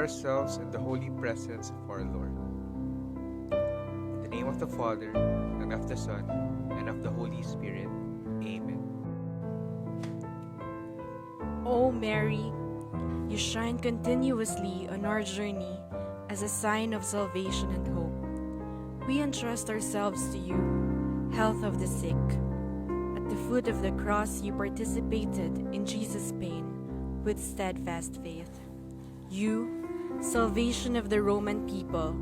ourselves in the holy presence of our Lord. In the name of the Father, and of the Son, and of the Holy Spirit. Amen. O Mary, you shine continuously on our journey as a sign of salvation and hope. We entrust ourselves to you, health of the sick. At the foot of the cross, you participated in Jesus' pain with steadfast faith. You, salvation of the Roman people,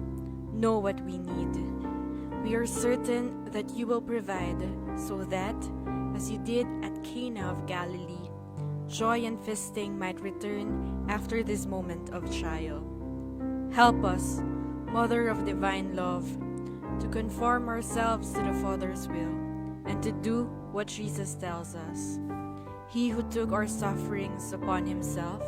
know what we need. We are certain that you will provide so that, as you did at Cana of Galilee, joy and feasting might return after this moment of trial. Help us, Mother of Divine Love, to conform ourselves to the Father's will and to do what Jesus tells us. He who took our sufferings upon himself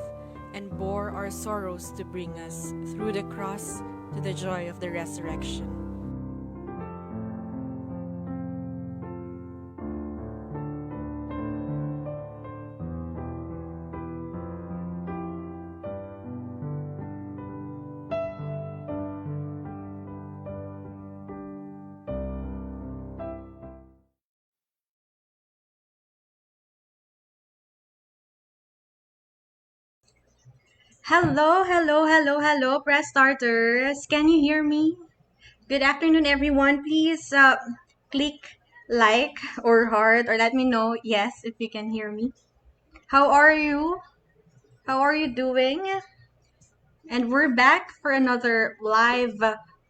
and bore our sorrows to bring us through the cross to the joy of the resurrection. Hello, press starters. Can you hear me? Good afternoon, everyone. Please click like or heart or let me know, yes, if you can hear me. How are you? How are you doing? And we're back for another live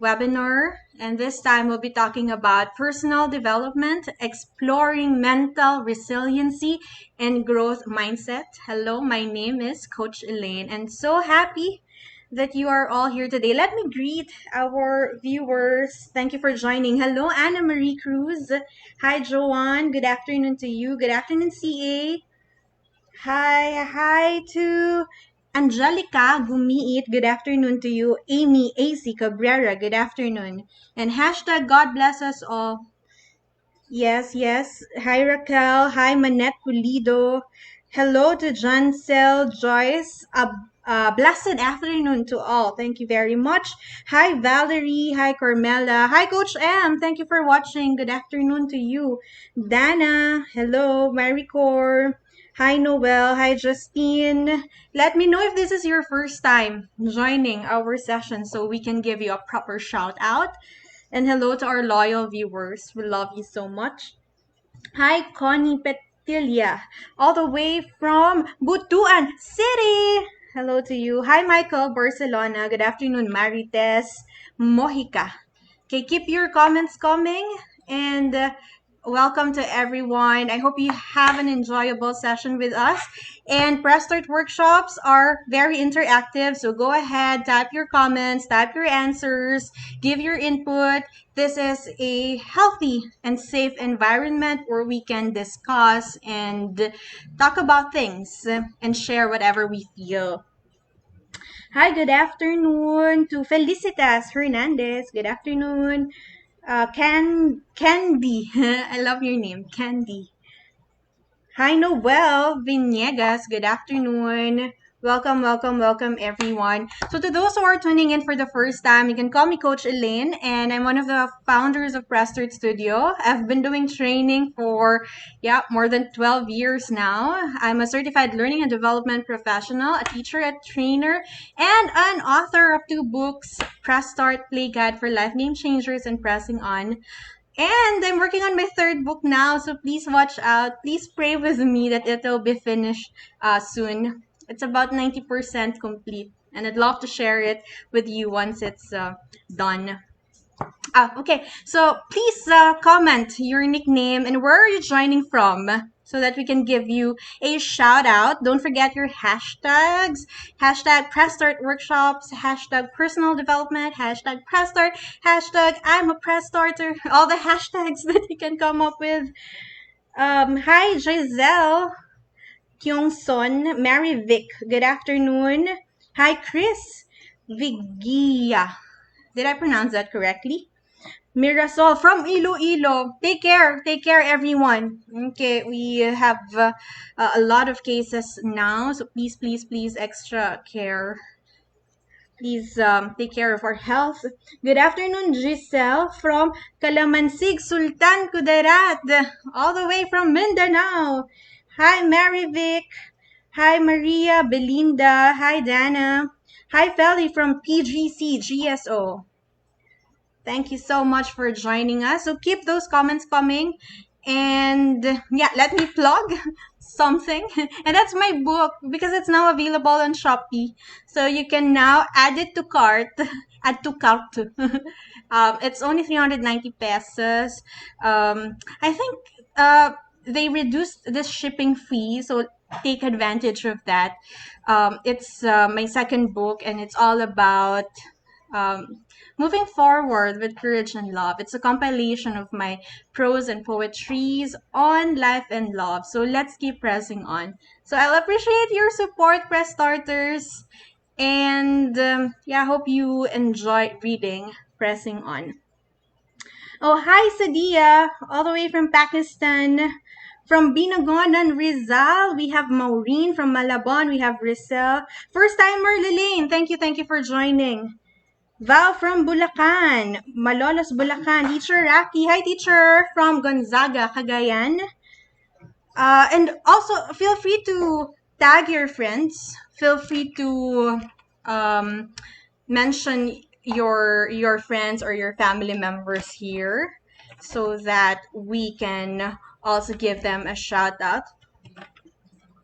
webinar. And this time we'll be talking about personal development, exploring mental resiliency and growth mindset. Hello, my name is Coach Elaine, and so happy that you are all here today. Let me greet our viewers. Thank you for joining. Hello, Anna Marie Cruz. Hi, Joanne. Good afternoon to you. Good afternoon, CA. Hi to Angelica Gumiit. Good afternoon to you. Amy AC Cabrera. Good afternoon. And hashtag God bless us all. Yes. Hi, Raquel. Hi, Manette Pulido. Hello to Jancel Joyce. Blessed afternoon to all. Thank you very much. Hi, Valerie. Hi, Carmela. Hi, Coach M. Thank you for watching. Good afternoon to you. Dana. Hello, Maricor. Hi, Noel. Hi, Justine. Let me know if this is your first time joining our session so we can give you a proper shout out. And hello to our loyal viewers. We love you so much. Hi, Connie Petilia, all the way from Butuan City. Hello to you. Hi, Michael, Barcelona. Good afternoon, Marites Mojica. Okay, keep your comments coming and welcome to everyone. I hope you have an enjoyable session with us. And Press Start workshops are very interactive, so go ahead, type your comments, type your answers, give your input. This is a healthy and safe environment where we can discuss and talk about things and share whatever we feel. Hi, good afternoon to Felicitas Hernandez. Good afternoon. Candy. I love your name, Candy. Hi, Noel Viniegas. Good afternoon. Welcome, everyone. So to those who are tuning in for the first time, you can call me Coach Elaine, and I'm one of the founders of Press Start Studio. I've been doing training for, more than 12 years now. I'm a certified learning and development professional, a teacher, a trainer, and an author of 2 books, Press Start, Play Guide for Life Game Changers, and Pressing On. And I'm working on my 3rd book now, so please watch out. Please pray with me that it will be finished soon. It's about 90% complete, and I'd love to share it with you once it's done. Okay, so please comment your nickname and where are you joining from so that we can give you a shout out. Don't forget your hashtags. Hashtag Press Start Workshops, hashtag Personal Development, hashtag Press Start, hashtag I'm a Press Starter. All the hashtags that you can come up with. Hi, Giselle Kyungson, Mary Vic. Good afternoon. Hi, Chris Vigia. Did I pronounce that correctly? Mirasol from Iloilo. Take care, everyone. Okay, we have a lot of cases now, so please, extra care. Please take care of our health. Good afternoon, Giselle from Calamansig, Sultan Kudarat, all the way from Mindanao. Hi, Mary Vic. Hi, Maria, Belinda. Hi, Dana. Hi, Feli from PGC GSO. Thank you so much for joining us. So keep those comments coming. And yeah, let me plug something. And that's my book because it's now available on Shopee. So you can now add it to cart. Add to cart. It's only 390 pesos. I think they reduced the shipping fee. So take advantage of that. It's my second book and it's all about um, moving forward with courage and love. It's a compilation of my prose and poetries on life and love. So let's keep pressing on. So I'll appreciate your support, press starters. And yeah, I hope you enjoy reading Pressing On. Oh, hi, Sadia, all the way from Pakistan. From Binagonan, Rizal, we have Maureen. From Malabon, we have Rizal. First timer, Lilane. Thank you for joining. Val from Bulacan, Malolos, Bulacan. Teacher Rocky, hi teacher from Gonzaga, Cagayan. And also feel free to tag your friends. Feel free to um, mention your friends or your family members here so that we can also give them a shout out.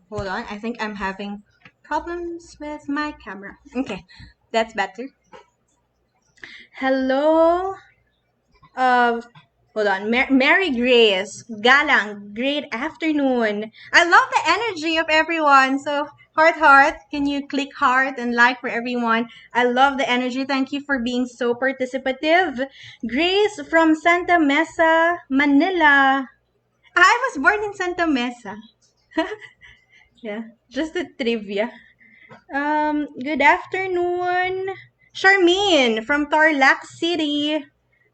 Hold on, I think I'm having problems with my camera. Okay, that's better. Hello. Uh, Hold on. Mary Grace, Galang, great afternoon. I love the energy of everyone. So, heart, can you click heart and like for everyone? I love the energy. Thank you for being so participative. Grace from Santa Mesa, Manila. I was born in Santa Mesa. Yeah, just a trivia. Good afternoon. Charmaine from Tarlac City.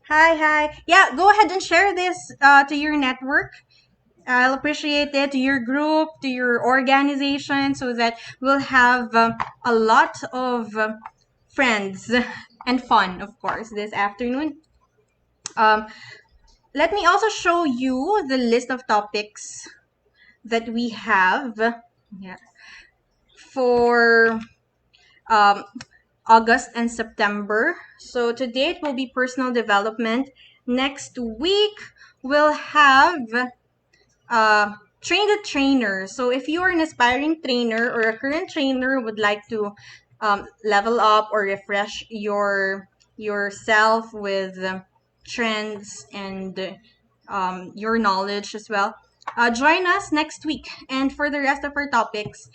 Hi. Yeah, go ahead and share this to your network. I'll appreciate it, to your group, to your organization, so that we'll have a lot of friends and fun, of course, this afternoon. Um, Let me also show you the list of topics that we have, yeah, for um, August and September. So today it will be personal development. Next week we'll have train the trainer. So if you are an aspiring trainer or a current trainer would like to level up or refresh yourself with trends and your knowledge as well, join us next week. And for the rest of our topics,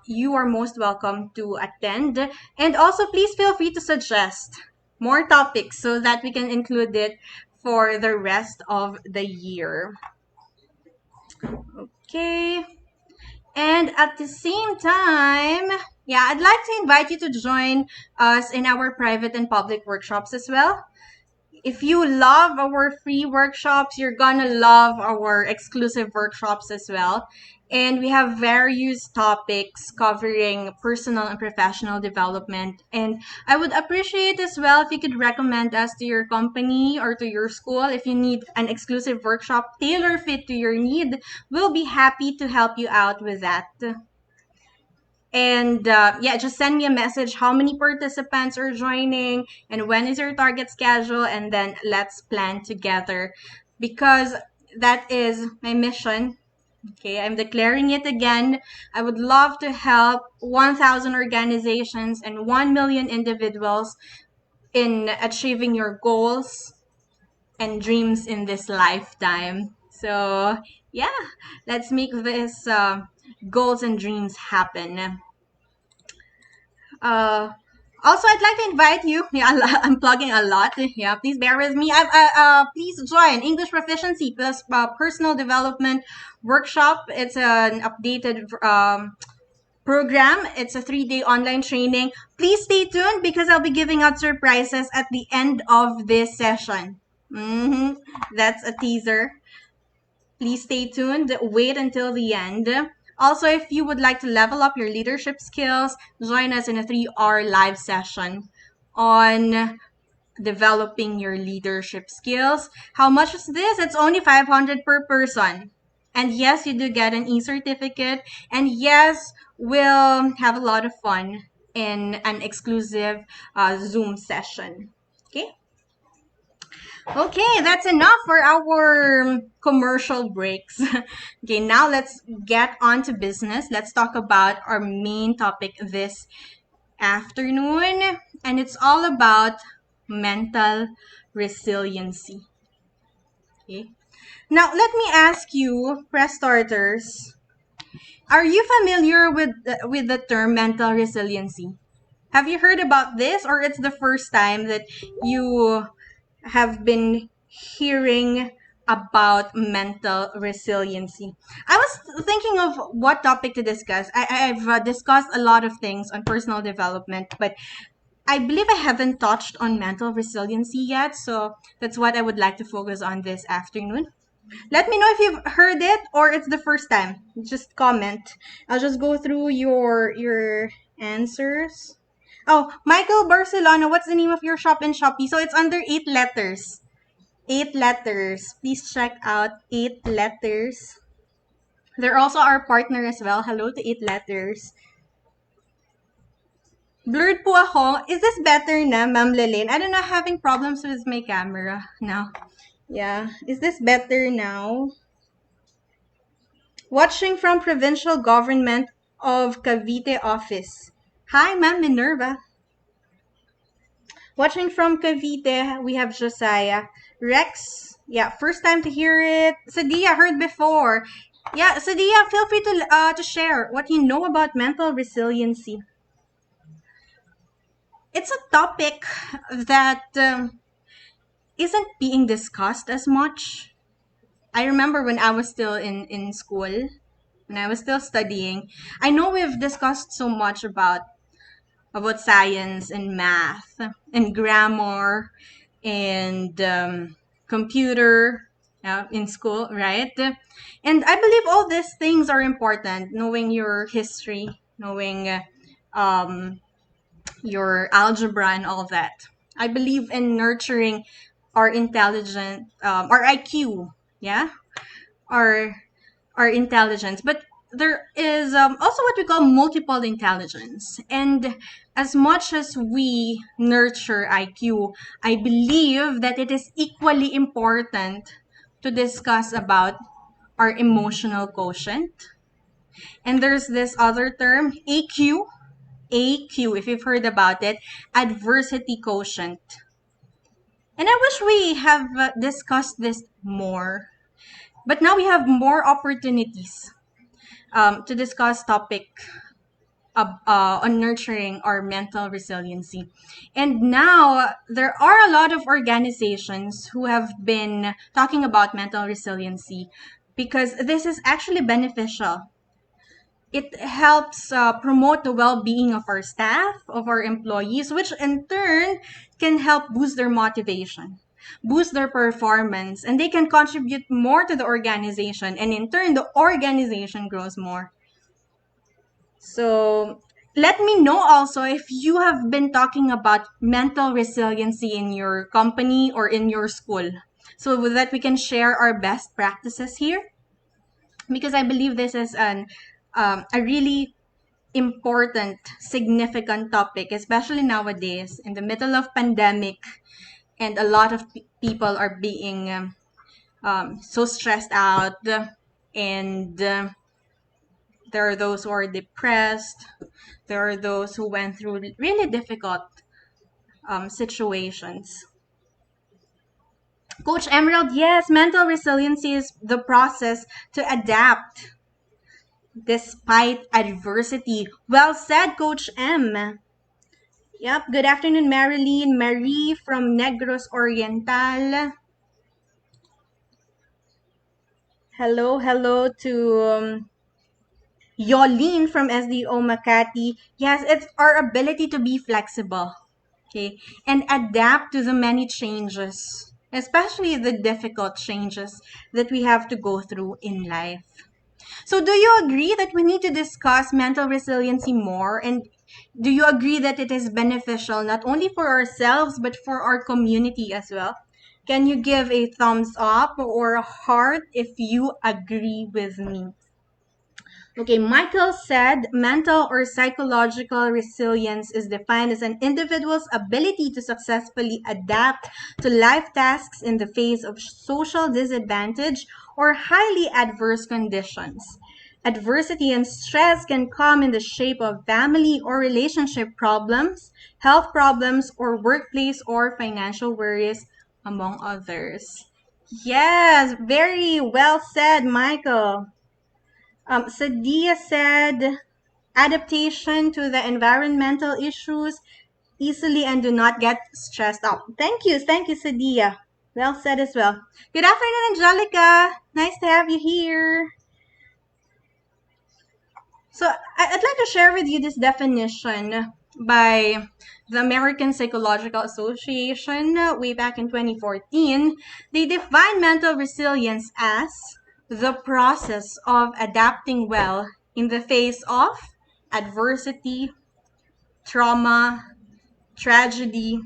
you are most welcome to attend. And also, please feel free to suggest more topics so that we can include it for the rest of the year. Okay. And at the same time, yeah, I'd like to invite you to join us in our private and public workshops as well. If you love our free workshops, you're gonna love our exclusive workshops as well. And we have various topics covering personal and professional development. And I would appreciate as well if you could recommend us to your company or to your school. If you need an exclusive workshop tailor fit to your need, we'll be happy to help you out with that. And yeah, just send me a message how many participants are joining and when is your target schedule, and then let's plan together, because that is my mission. Okay, I'm declaring it again. I would love to help 1,000 organizations and 1 million individuals in achieving your goals and dreams in this lifetime. So yeah, let's make this goals and dreams happen. Uh, Also, I'd like to invite you. Yeah, I'm plugging a lot. Yeah, please bear with me. Please join English Proficiency plus Personal Development Workshop. It's an updated program. It's a 3-day online training. Please stay tuned because I'll be giving out surprises at the end of this session. That's a teaser. Please stay tuned. Wait until the end. Also, if you would like to level up your leadership skills, join us in a 3-hour live session on developing your leadership skills. How much is this? It's only 500 per person. And yes, you do get an e-certificate. And yes, we'll have a lot of fun in an exclusive Zoom session. Okay? Okay, that's enough for our commercial breaks. Okay, now let's get on to business. Let's talk about our main topic this afternoon, and it's all about mental resiliency. Okay. Now, let me ask you, press starters, are you familiar with the term mental resiliency? Have you heard about this, or it's the first time that you have been hearing about mental resiliency? I was thinking of what topic to discuss. I've discussed a lot of things on personal development, but I believe I haven't touched on mental resiliency yet, so that's what I would like to focus on this afternoon. Let me know if you've heard it or it's the first time. Just comment. I'll just go through your answers. Oh, Michael Barcelona, what's the name of your shop in Shopee? So it's under 8 letters. 8 letters. Please check out 8 letters. They're also our partner as well. Hello to 8 letters. Blurred po ako. Is this better na, Ma'am Lelaine? I don't know, having problems with my camera now. Yeah. Is this better now? Watching from Provincial Government of Cavite office. Hi, Ma'am Minerva. Watching from Cavite, we have Josiah. Rex, yeah, first time to hear it. Sadia, heard before. Yeah, Sadia, feel free to share what you know about mental resiliency. It's a topic that isn't being discussed as much. I remember when I was still in school, when I was still studying, I know we've discussed so much about science and math and grammar and computer in school, right? And I believe all these things are important, knowing your history, knowing your algebra and all that. I believe in nurturing our our IQ, yeah, our our intelligence. But there is also what we call multiple intelligence. And as much as we nurture IQ, I believe that it is equally important to discuss about our emotional quotient. And there's this other term, AQ. AQ, if you've heard about it, adversity quotient. And I wish we have discussed this more. But now we have more opportunities to discuss topic on nurturing our mental resiliency. And now there are a lot of organizations who have been talking about mental resiliency because this is actually beneficial. It helps promote the well-being of our staff, of our employees, which in turn can help boost their motivation, boost their performance, and they can contribute more to the organization. And in turn, the organization grows more. So let me know also if you have been talking about mental resiliency in your company or in your school. So with that, we can share our best practices here because I believe this is a really important, significant topic, especially nowadays in the middle of pandemic, and a lot of people are being so stressed out, and there are those who are depressed. There are those who went through really difficult situations. Coach Emerald, yes, mental resiliency is the process to adapt despite adversity. Well said, Coach M. Yep. Good afternoon, Marilyn. Marie from Negros Oriental. Hello to Yolene from SDO Makati. Yes, it's our ability to be flexible, okay, and adapt to the many changes, especially the difficult changes that we have to go through in life. So do you agree that we need to discuss mental resiliency more? And do you agree that it is beneficial not only for ourselves but for our community as well? Can you give a thumbs up or a heart if you agree with me? Okay, Michael said mental or psychological resilience is defined as an individual's ability to successfully adapt to life tasks in the face of social disadvantage or highly adverse conditions. Adversity and stress can come in the shape of family or relationship problems, health problems, or workplace or financial worries, among others. Yes, very well said, Michael. Sadia said, adaptation to the environmental issues easily and do not get stressed out. Thank you, Sadia. Well said as well. Good afternoon, Angelica. Nice to have you here. So I'd like to share with you this definition by the American Psychological Association way back in 2014. They define mental resilience as the process of adapting well in the face of adversity, trauma, tragedy,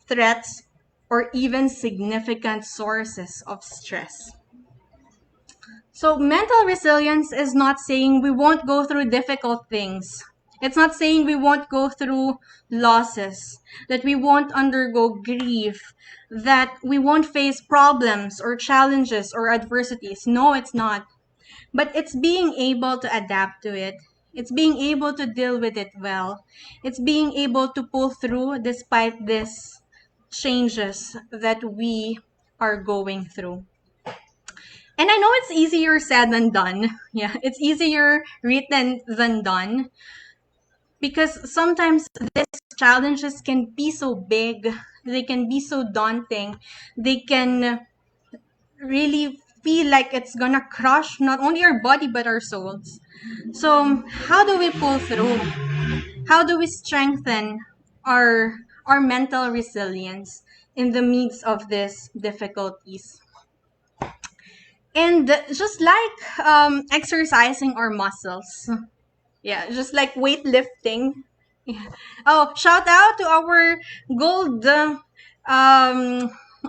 threats, or even significant sources of stress. So mental resilience is not saying we won't go through difficult things. It's not saying we won't go through losses, that we won't undergo grief, that we won't face problems or challenges or adversities. No, it's not. But it's being able to adapt to it. It's being able to deal with it well. It's being able to pull through despite these changes that we are going through. And I know it's easier said than done. Yeah, it's easier written than done because sometimes these challenges can be so big, they can be so daunting, they can really feel like it's gonna crush not only our body but our souls. So, how do we pull through? How do we strengthen our mental resilience in the midst of these difficulties? And just like exercising our muscles, yeah, just like weightlifting. Yeah. Oh, shout out to our gold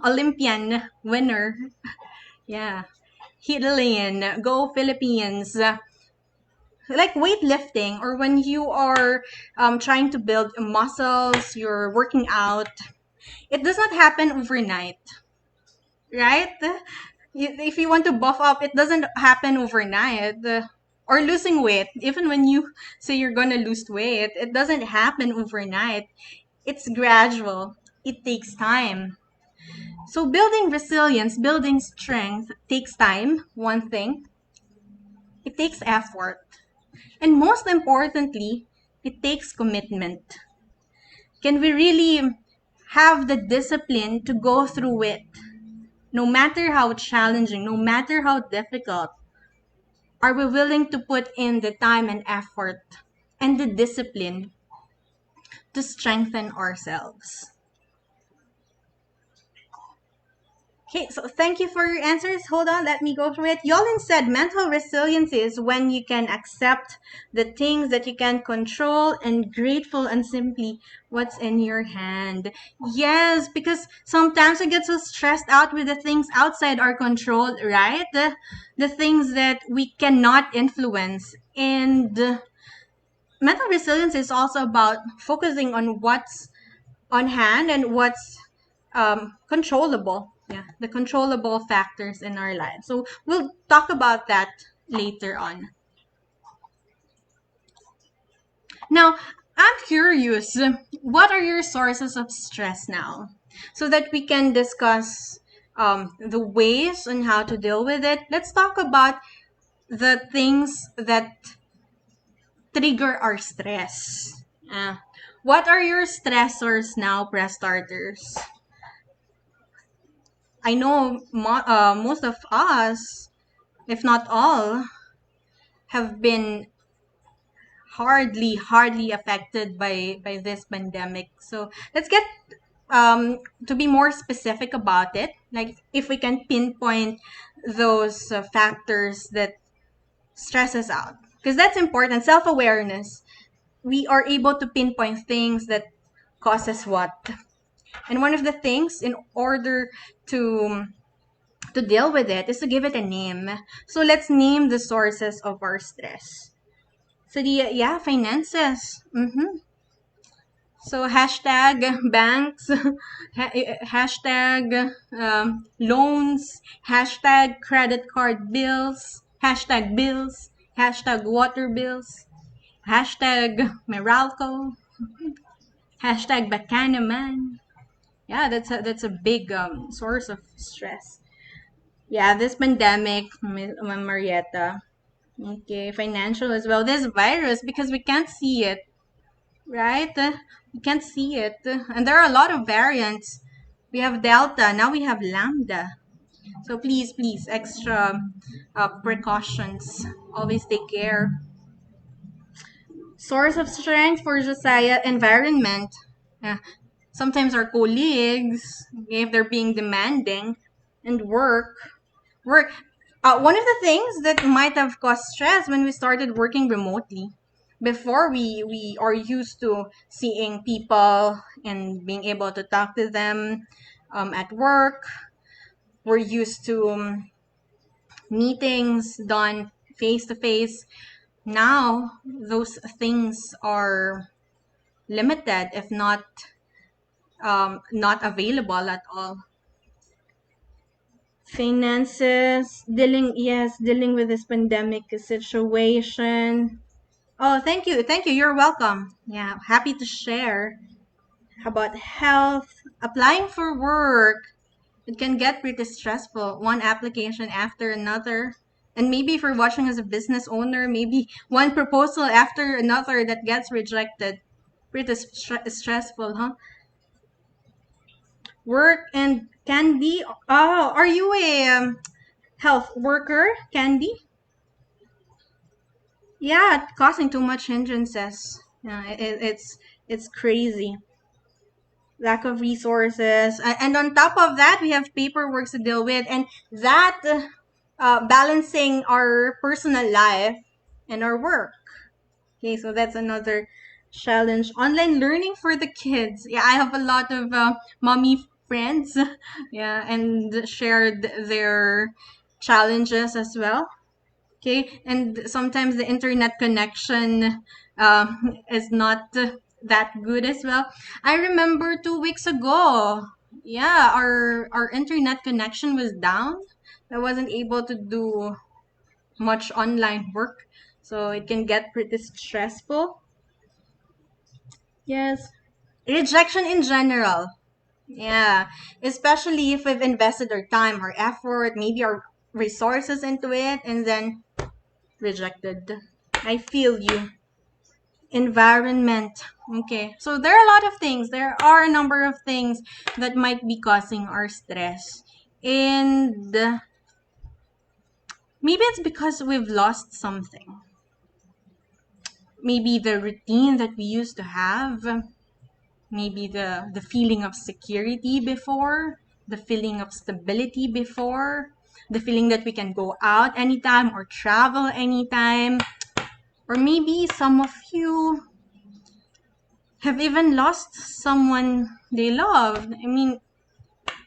Olympian winner. Yeah, Hidalin, go Philippines. Like weightlifting, or when you are trying to build muscles, you're working out. It does not happen overnight, right? If you want to buff up, it doesn't happen overnight. Or losing weight, even when you say you're gonna lose weight, it doesn't happen overnight. It's gradual. It takes time. So building resilience, building strength takes time, one thing. It takes effort. And most importantly, it takes commitment. Can we really have the discipline to go through it? No matter how challenging, no matter how difficult, are we willing to put in the time and effort and the discipline to strengthen ourselves? Okay, so thank you for your answers. Hold on, let me go through it. Yolin said mental resilience is when you can accept the things that you can control and grateful and simply what's in your hand. Yes, because sometimes we get so stressed out with the things outside our control, right? The things that we cannot influence. And mental resilience is also about focusing on what's on hand and what's controllable. Yeah, the controllable factors in our lives. So we'll talk about that later on. Now, I'm curious, what are your sources of stress now? So that we can discuss the ways on how to deal with it. Let's talk about the things that trigger our stress. What are your stressors now, press starters? I know most of us, if not all, have been hardly affected by this pandemic. So let's get to be more specific about it. Like if we can pinpoint those factors that stress us out. Because that's important. Self-awareness. We are able to pinpoint things that causes what. And one of the things in order to deal with it is to give it a name. So let's name the sources of our stress. So yeah, finances. So hashtag banks, hashtag loans, hashtag credit card bills, hashtag water bills, hashtag Meralco, hashtag Bacanaman. Yeah, that's a big source of stress. Yeah, this pandemic, Marietta. Okay, financial as well. This virus, because we can't see it, right? We can't see it. And there are a lot of variants. We have Delta, now we have Lambda. So please, extra precautions. Always take care. Source of strength for Josiah, environment. Yeah. Sometimes our colleagues, if they're being demanding, and work. One of the things that might have caused stress when we started working remotely. Before we are used to seeing people and being able to talk to them at work. We're used to meetings done face to face. Now those things are limited, if not available at all. Finances, dealing with this pandemic situation. Oh, thank you, you're welcome. Yeah, happy to share. How about health? Applying for work, it can get pretty stressful, one application after another. And maybe if you're watching as a business owner, maybe one proposal after another that gets rejected. Pretty stressful, huh? Work and Candy. Oh, are you a health worker, Candy? Yeah, causing too much hindrances. Yeah, it's crazy. Lack of resources, and on top of that, we have paperwork to deal with, and that balancing our personal life and our work. Okay, so that's another challenge. Online learning for the kids. Yeah, I have a lot of mommy friends. Yeah, and shared their challenges as well. Okay, and sometimes the internet connection is not that good as well. I remember 2 weeks ago, yeah, our internet connection was down. I wasn't able to do much online work, so it can get pretty stressful. Yes, rejection in general. Yeah, especially if we've invested our time, our effort, maybe our resources into it, and then rejected. I feel you. Environment. Okay. So there are a lot of things. There are a number of things that might be causing our stress. And maybe it's because we've lost something. Maybe the routine that we used to have. Maybe the feeling of security before. The feeling of stability before. The feeling that we can go out anytime or travel anytime. Or maybe some of you have even lost someone they loved. I mean,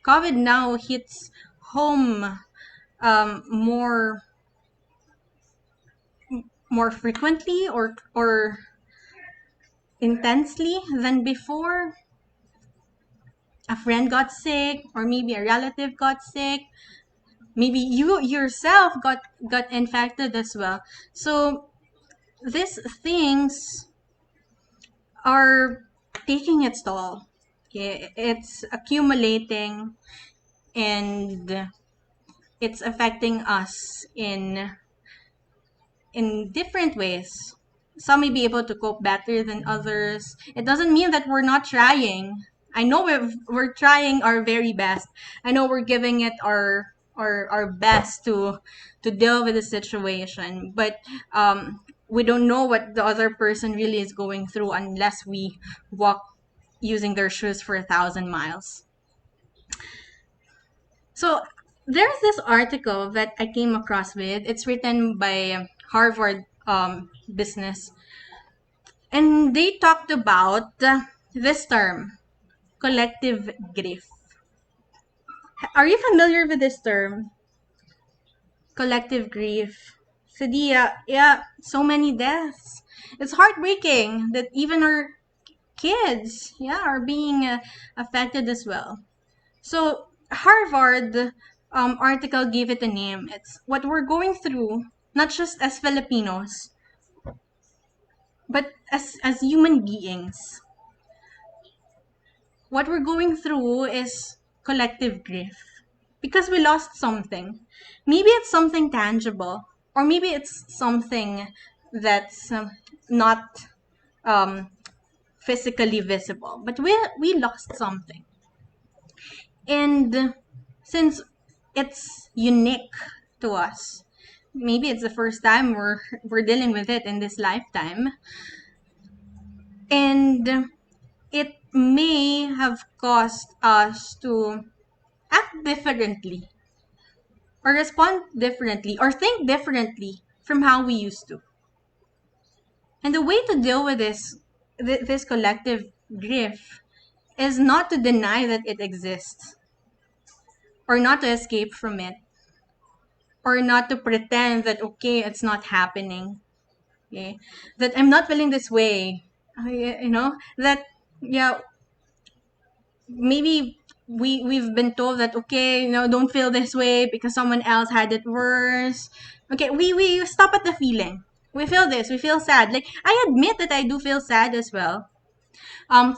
COVID now hits home more frequently or intensely than before. A friend got sick, or maybe a relative got sick. Maybe you yourself got infected as well. So these things are taking its toll. Okay, it's accumulating and it's affecting us in different ways. Some may be able to cope better than others. It doesn't mean that we're not trying. I know we're trying our very best. I know we're giving it our best to deal with the situation, but we don't know what the other person really is going through unless we walk using their shoes for 1,000 miles. So there's this article that I came across with. It's written by Harvard business, and they talked about this term, collective grief. Are you familiar with this term, collective grief? Sadia, yeah, so many deaths. It's heartbreaking that even our kids, yeah, are being affected as well. So Harvard article gave it a name. It's what we're going through, not just as Filipinos, but as human beings. What we're going through is collective grief because we lost something. Maybe it's something tangible, or maybe it's something that's not um, physically visible, but we lost something. And since it's unique to us, maybe it's the first time we're dealing with it in this lifetime, and it may have caused us to act differently, or respond differently, or think differently from how we used to. And the way to deal with this collective grief is not to deny that it exists, or not to escape from it, or not to pretend that okay, it's not happening, okay, that I'm not feeling this way, that yeah, maybe we've been told that okay, don't feel this way because someone else had it worse. Okay, we stop at the feeling. We feel this, we feel sad. Like, I admit that I do feel sad as well.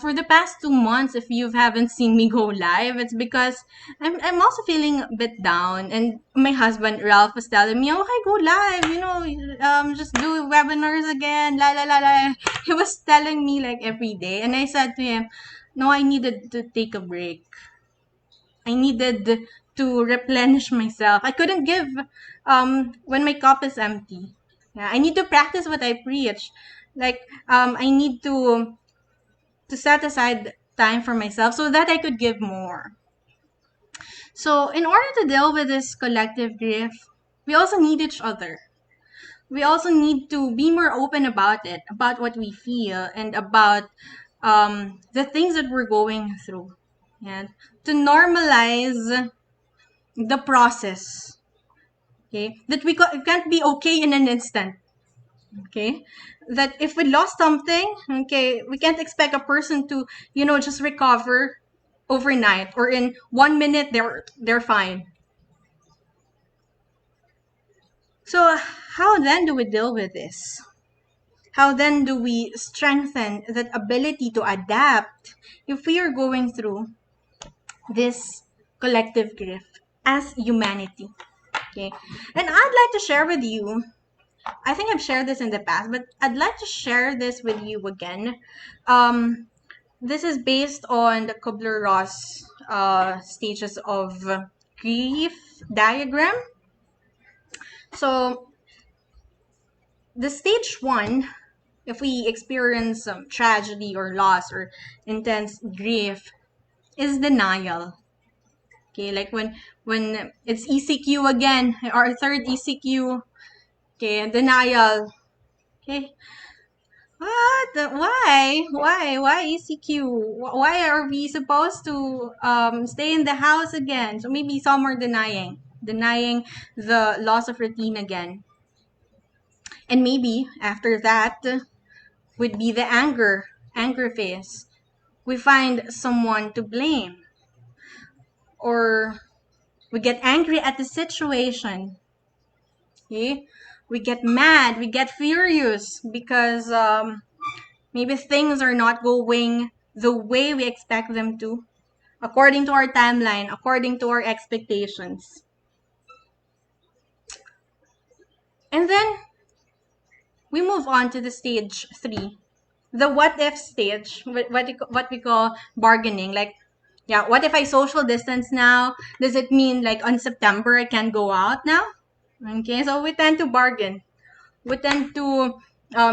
For the past 2 months, if you haven't seen me go live, it's because I'm also feeling a bit down. And my husband Ralph was telling me, "Okay, go live. Just do webinars again." La la la la. He was telling me like every day, and I said to him, "No, I needed to take a break. I needed to replenish myself. I couldn't give when my cup is empty. Yeah, I need to practice what I preach. Like I need to set aside time for myself so that I could give more." So, in order to deal with this collective grief, we also need each other. We also need to be more open about it, about what we feel, and about the things that we're going through. And to normalize the process, okay? That we can't be okay in an instant. Okay, that if we lost something, okay, we can't expect a person to just recover overnight, or in 1 minute they're fine. So how then do we deal with this? How then do we strengthen that ability to adapt if we are going through this collective grief as humanity? Okay, and I'd like to share with you, I think I've shared this in the past, but I'd like to share this with you again. This is based on the Kubler-Ross stages of grief diagram. So the stage one, if we experience some tragedy or loss or intense grief, is denial. Okay, like when it's ECQ again, our third ECQ. Okay, denial. Okay, what? Why ECQ? Why are we supposed to stay in the house again? So maybe some are denying the loss of routine again. And maybe after that would be the anger phase. We find someone to blame, or we get angry at the situation. Okay? We get mad, we get furious because maybe things are not going the way we expect them to, according to our timeline, according to our expectations. And then we move on to the stage three, the what if stage, what we call bargaining. Like, yeah, what if I social distance now? Does it mean like on September I can go out now? Okay, so we tend to bargain. We tend to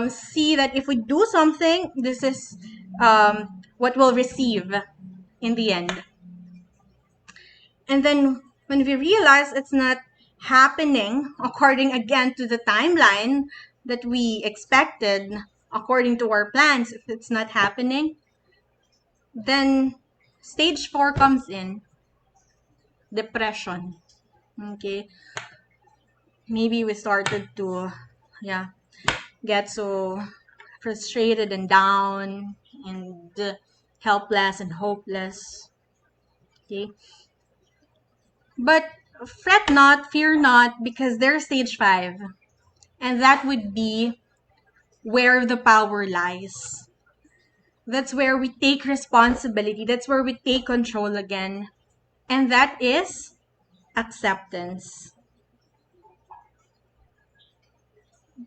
see that if we do something, this is what we'll receive in the end. And then when we realize it's not happening according again to the timeline that we expected, according to our plans, if it's not happening, then stage 4 comes in, depression. Okay, maybe we started to, yeah, get so frustrated and down and helpless and hopeless. Okay, but fret not, fear not, because there's stage 5, and that would be where the power lies. That's where we take responsibility. That's where we take control again. And that is acceptance.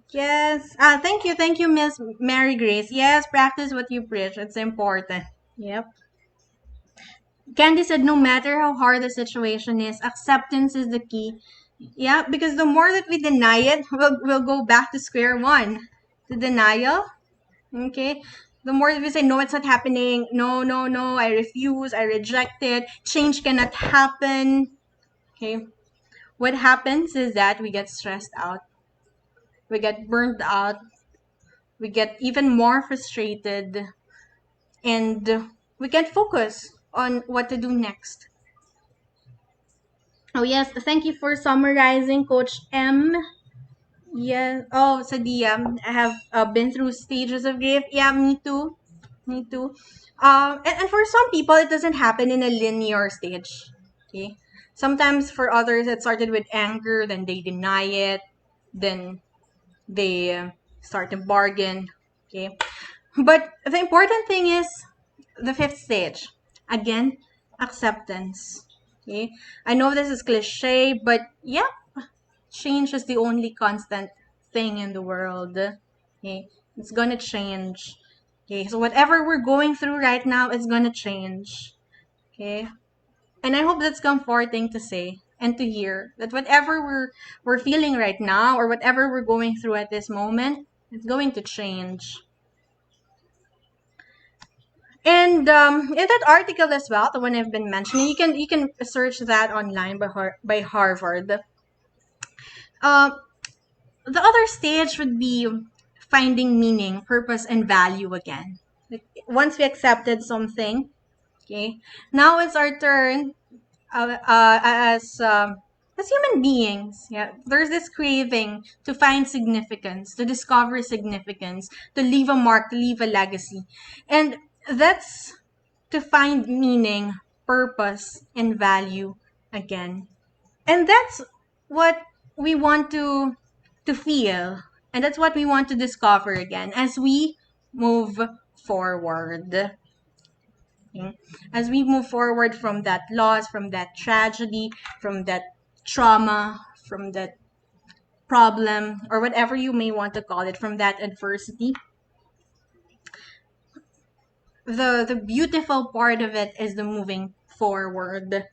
Yes. Thank you, Miss Mary Grace. Yes, practice what you preach. It's important. Yep. Candy said no matter how hard the situation is, acceptance is the key. Yeah, because the more that we deny it, we'll go back to square one. The denial. Okay. The more that we say, no, it's not happening. No, no, no. I refuse. I reject it. Change cannot happen. Okay. What happens is that we get stressed out. We get burnt out. We get even more frustrated. And we can't focus on what to do next. Oh, yes. Thank you for summarizing, Coach M. Yeah. Oh, Sadia, I have been through stages of grief. Yeah, me too. Me too. And for some people, it doesn't happen in a linear stage. Okay. Sometimes for others, it started with anger, then they deny it, then they start to bargain. Okay. But the important thing is the fifth stage. Again, acceptance. Okay. I know this is cliche, but yeah, change is the only constant thing in the world. Okay. It's gonna change. Okay. So whatever we're going through right now, it's gonna change. Okay. And I hope that's comforting to say and to hear that whatever we're feeling right now or whatever we're going through at this moment, it's going to change. And in that article as well, the one I've been mentioning, you can search that online by Harvard. Uh, the other stage would be finding meaning, purpose, and value again. Like, once we accepted something, okay, now it's our turn uh, uh, as um, as human beings. Yeah, there's this craving to find significance, to discover significance, to leave a mark, to leave a legacy, and that's to find meaning, purpose, and value again. And that's what we want to feel, and that's what we want to discover again as we move forward. Okay? As we move forward from that loss, from that tragedy, from that trauma, from that problem, or whatever you may want to call it, from that adversity, the beautiful part of it is the moving forward.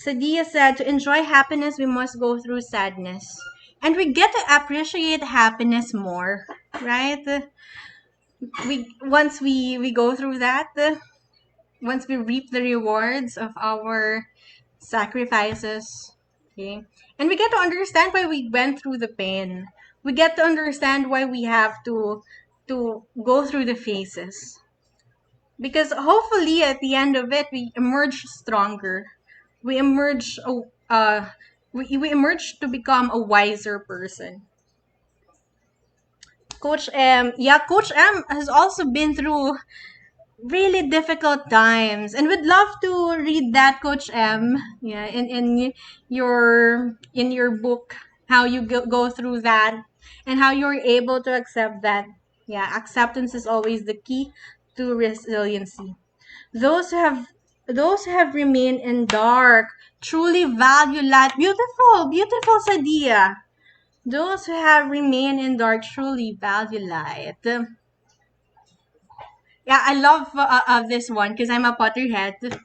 Sadia said, to enjoy happiness, we must go through sadness. And we get to appreciate happiness more, right? We go through that, once we reap the rewards of our sacrifices, okay? And we get to understand why we went through the pain. We get to understand why we have to go through the phases. Because hopefully at the end of it, we emerge stronger. We emerge we emerge to become a wiser person. Coach M, yeah, Coach M has also been through really difficult times, and would love to read that, Coach M. Yeah, in your book, how you go through that and how you're able to accept that. Yeah, acceptance is always the key to resiliency. Those who have remained in dark truly value light. Beautiful, beautiful, Sadia. Those who have remained in dark truly value light. Yeah, I love this one because I'm a Potterhead.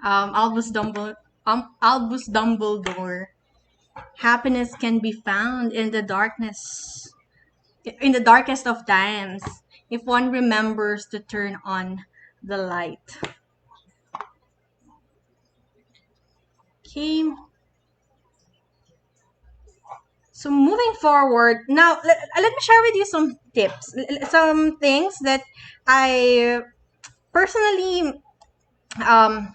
Albus Dumbledore. Happiness can be found in the darkness, in the darkest of times, if one remembers to turn on the light. Okay. So moving forward, now let me share with you some tips, some things that I personally um,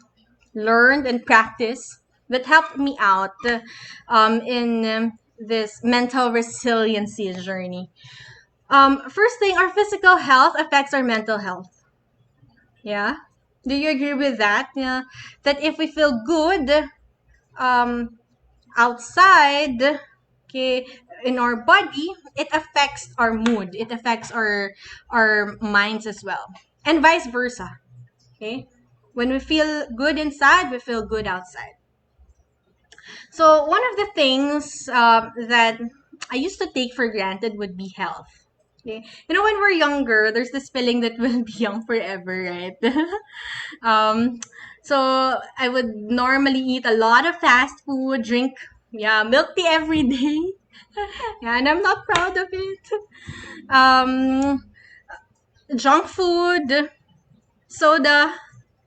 learned and practiced that helped me out in this mental resiliency journey. First thing, our physical health affects our mental health. Yeah. Do you agree with that? Yeah. That if we feel good um, outside, okay, in our body, it affects our mood. It affects our minds as well, and vice versa. Okay. When we feel good inside, we feel good outside. So one of the things that I used to take for granted would be health. Okay. You know, when we're younger, there's this feeling that we'll be young forever, right? um, so I would normally eat a lot of fast food, drink milk tea every day. Yeah, and I'm not proud of it. Um, Junk food, soda,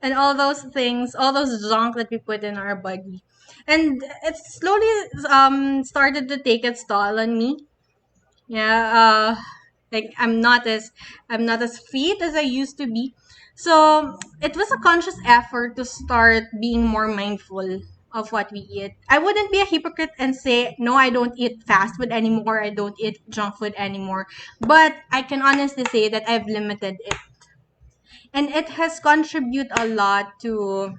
and all those things, all those junk that we put in our body. And it slowly started to take its toll on me. Yeah, like I'm not as fit as I used to be. So it was a conscious effort to start being more mindful of what we eat. I wouldn't be a hypocrite and say no, I don't eat fast food anymore. I don't eat junk food anymore. But I can honestly say that I've limited it, and it has contributed a lot to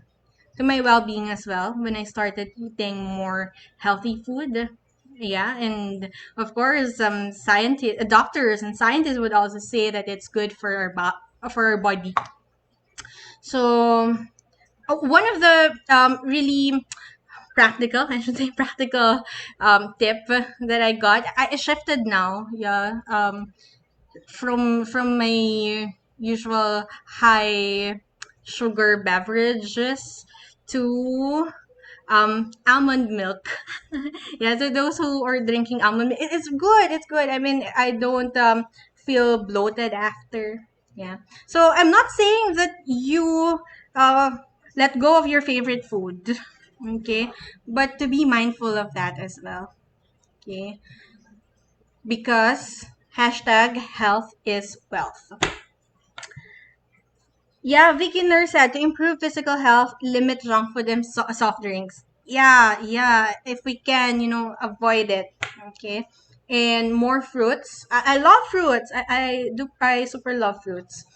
my well-being as well when I started eating more healthy food. Yeah, and of course, scientists, doctors, and scientists would also say that it's good for for our body. So one of the really practical, I should say practical tip that I got, I shifted now. Yeah, from my usual high sugar beverages to almond milk. Yeah, so those who are drinking almond milk, it's good. It's good. I mean, I don't feel bloated after. Yeah. So I'm not saying that you uh let go of your favorite food. Okay. But to be mindful of that as well. Okay. Because hashtag health is wealth. Yeah, Vicky Nurse said to improve physical health, limit junk food and soft drinks. Yeah, yeah. If we can, avoid it. Okay. And more fruits. I love fruits. I super love fruits.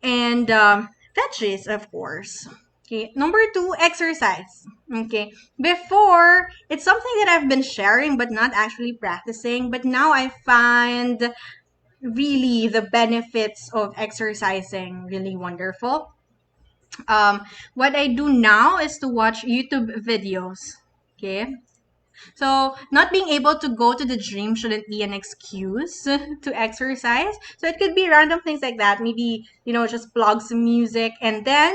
And veggies, of course. Okay. Number two, exercise. Okay. Before, it's something that I've been sharing but not actually practicing. But now I find really the benefits of exercising really wonderful. What I do now is to watch YouTube videos. Okay. So not being able to go to the gym shouldn't be an excuse to exercise. So it could be random things like that. Maybe, just plug some music and then,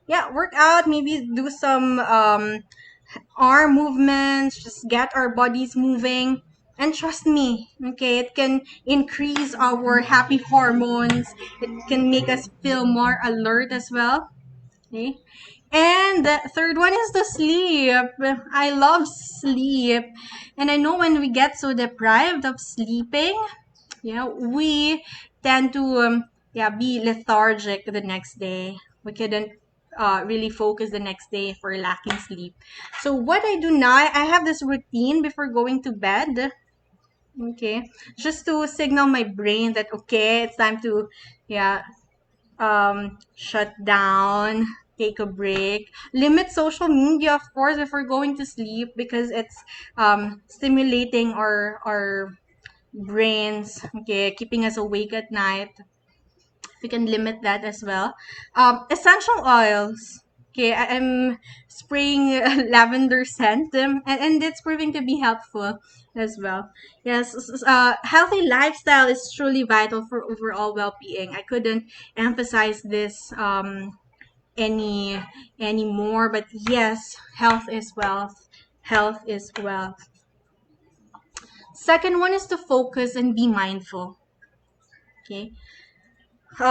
yeah, work out. Maybe do some arm movements, just get our bodies moving. And trust me, okay, it can increase our happy hormones. It can make us feel more alert as well. Okay. And the third one is the sleep. I love sleep. And I know when we get so deprived of sleeping, we tend to be lethargic the next day. We couldn't really focus the next day if we're lacking sleep. So what I do now, I have this routine before going to bed. Okay. Just to signal my brain that okay, it's time to yeah shut down, take a break, limit social media, of course, if we're going to sleep because it's stimulating our brains, okay, keeping us awake at night. We can limit that as well. Essential oils. Okay, I'm spraying lavender scent, and it's proving to be helpful as well. Yes, healthy lifestyle is truly vital for overall well-being. I couldn't emphasize this any anymore, but yes, health is wealth. Health is wealth. Second one is to focus and be mindful. Okay,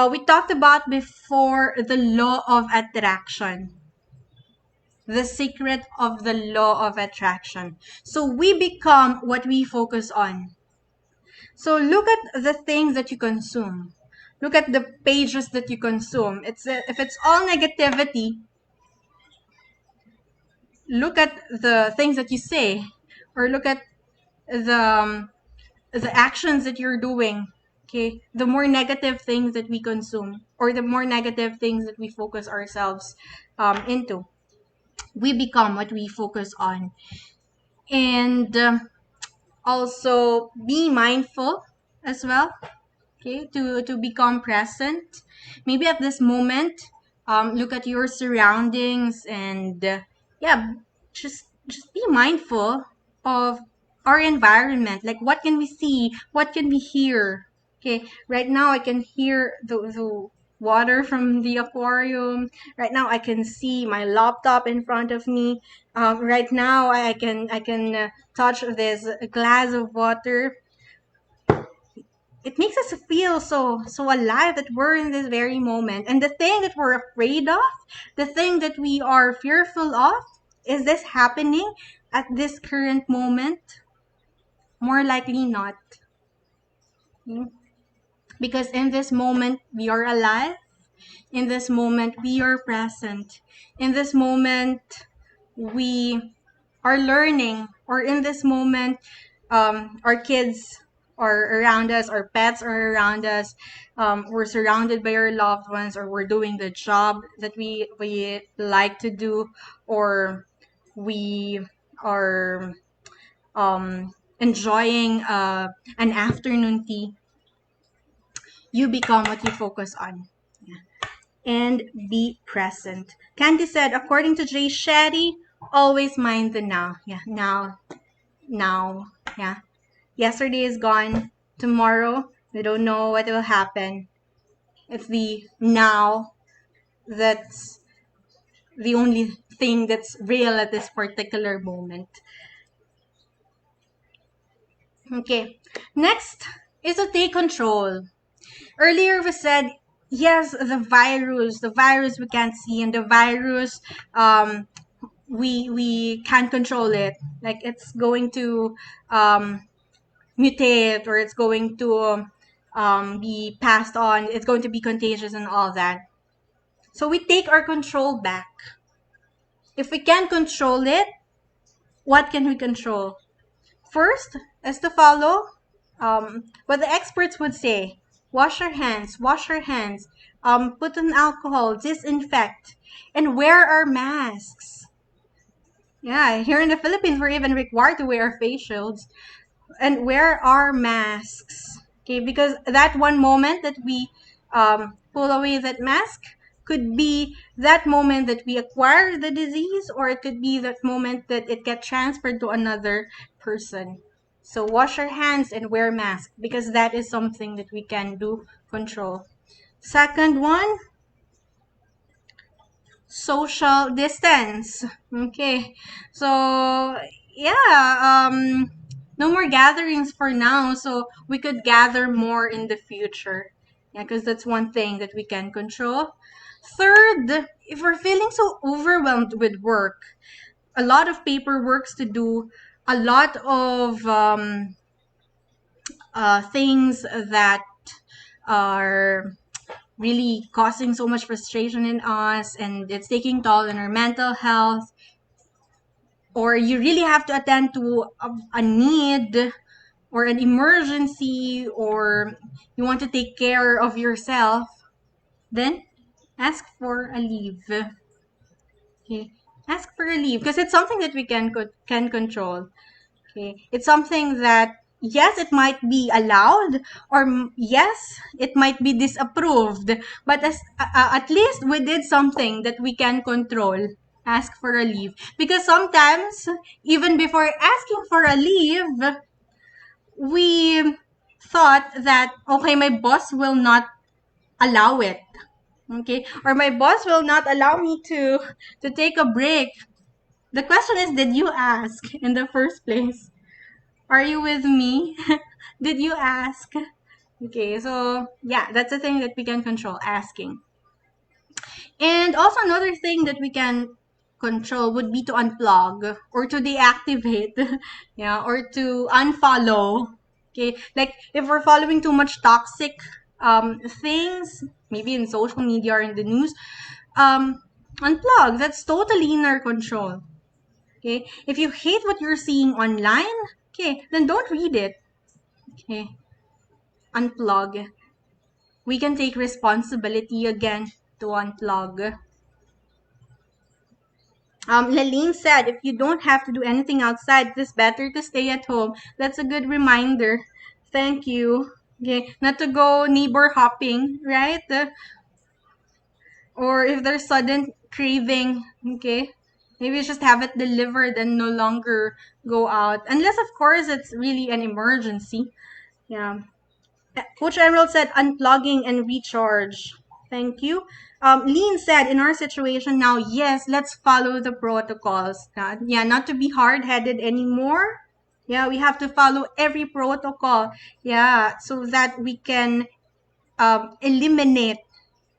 we talked about before the law of attraction. the secret of the law of attraction. So we become what we focus on. So look at the things that you consume. Look at the pages that you consume. If it's all negativity, look at the things that you say, or look at the the actions that you're doing. Okay, the more negative things that we consume, or the more negative things that we focus ourselves into, we become what we focus on. And also be mindful as well. Okay, to become present. Maybe at this moment, look at your surroundings, and yeah, just be mindful of our environment. Like, what can we see? What can we hear? Okay, right now I can hear the water from the aquarium. Right now I can see my laptop in front of me. Right now I can touch this glass of water. It makes us feel so alive that we're in this very moment. And the thing that we're afraid of, the thing that we are fearful of, is this happening at this current moment? More likely not. Okay? Because in this moment we are alive. In this moment we are present. In this moment we are learning, or in this moment our kids are around us, our pets are around us, we're surrounded by our loved ones, or we're doing the job that we like to do, or we are enjoying an afternoon tea. You become what you focus on. And be present. Candy said, according to Jay Shetty, always mind the now. Yeah, now. Yeah. Yesterday is gone. Tomorrow, we don't know what will happen. It's the now that's the only thing that's real at this particular moment. Okay. Next is to take control. Earlier we said, yes, the virus we can't see, and the virus, we can't control it. Like, it's going to mutate, or it's going to be passed on, it's going to be contagious and all that. So we take our control back. If we can't control it, what can we control? First is to follow what the experts would say. Wash your hands, put on alcohol, disinfect, and wear our masks. Yeah, here in the Philippines, we're even required to wear face shields and wear our masks. Okay, because that one moment that we pull away that mask could be that moment that we acquire the disease, or it could be that moment that it gets transferred to another person. So wash our hands and wear mask, because that is something that we can do control. Second one, social distance. Okay, so yeah, no more gatherings for now, so we could gather more in the future. Yeah, because that's one thing that we can control. Third, if we're feeling so overwhelmed with work, a lot of paperwork to do, a lot of things that are really causing so much frustration in us, and it's taking toll on our mental health, or you really have to attend to a need or an emergency, or you want to take care of yourself, then ask for a leave. Okay, ask for a leave, because it's something that we can control. Okay, it's something that, yes, it might be allowed, or yes, it might be disapproved, but at least we did something that we can control. Ask for a leave, because sometimes even before asking for a leave, we thought that, okay, my boss will not allow it. Okay, or my boss will not allow me to take a break. The question is, did you ask in the first place? Are you with me? Did you ask? Okay, so yeah, that's the thing that we can control, asking. And also another thing that we can control would be to unplug or to deactivate, yeah, or to unfollow. Okay, like if we're following too much toxic things, maybe in social media or in the news, unplug. That's totally in our control. Okay, if you hate what you're seeing online, okay, then don't read it. Okay, unplug. We can take responsibility again to unplug. Laline said, if you don't have to do anything outside, it's better to stay at home. That's a good reminder. Thank you. Okay, not to go neighbor hopping, right? Or if there's sudden craving, okay, maybe just have it delivered and no longer go out. Unless, of course, it's really an emergency. Yeah. Coach Emerald said unplugging and recharge. Thank you. Lean said, in our situation now, yes, let's follow the protocols. Yeah, not to be hard headed anymore. Yeah, we have to follow every protocol. Yeah, so that we can eliminate,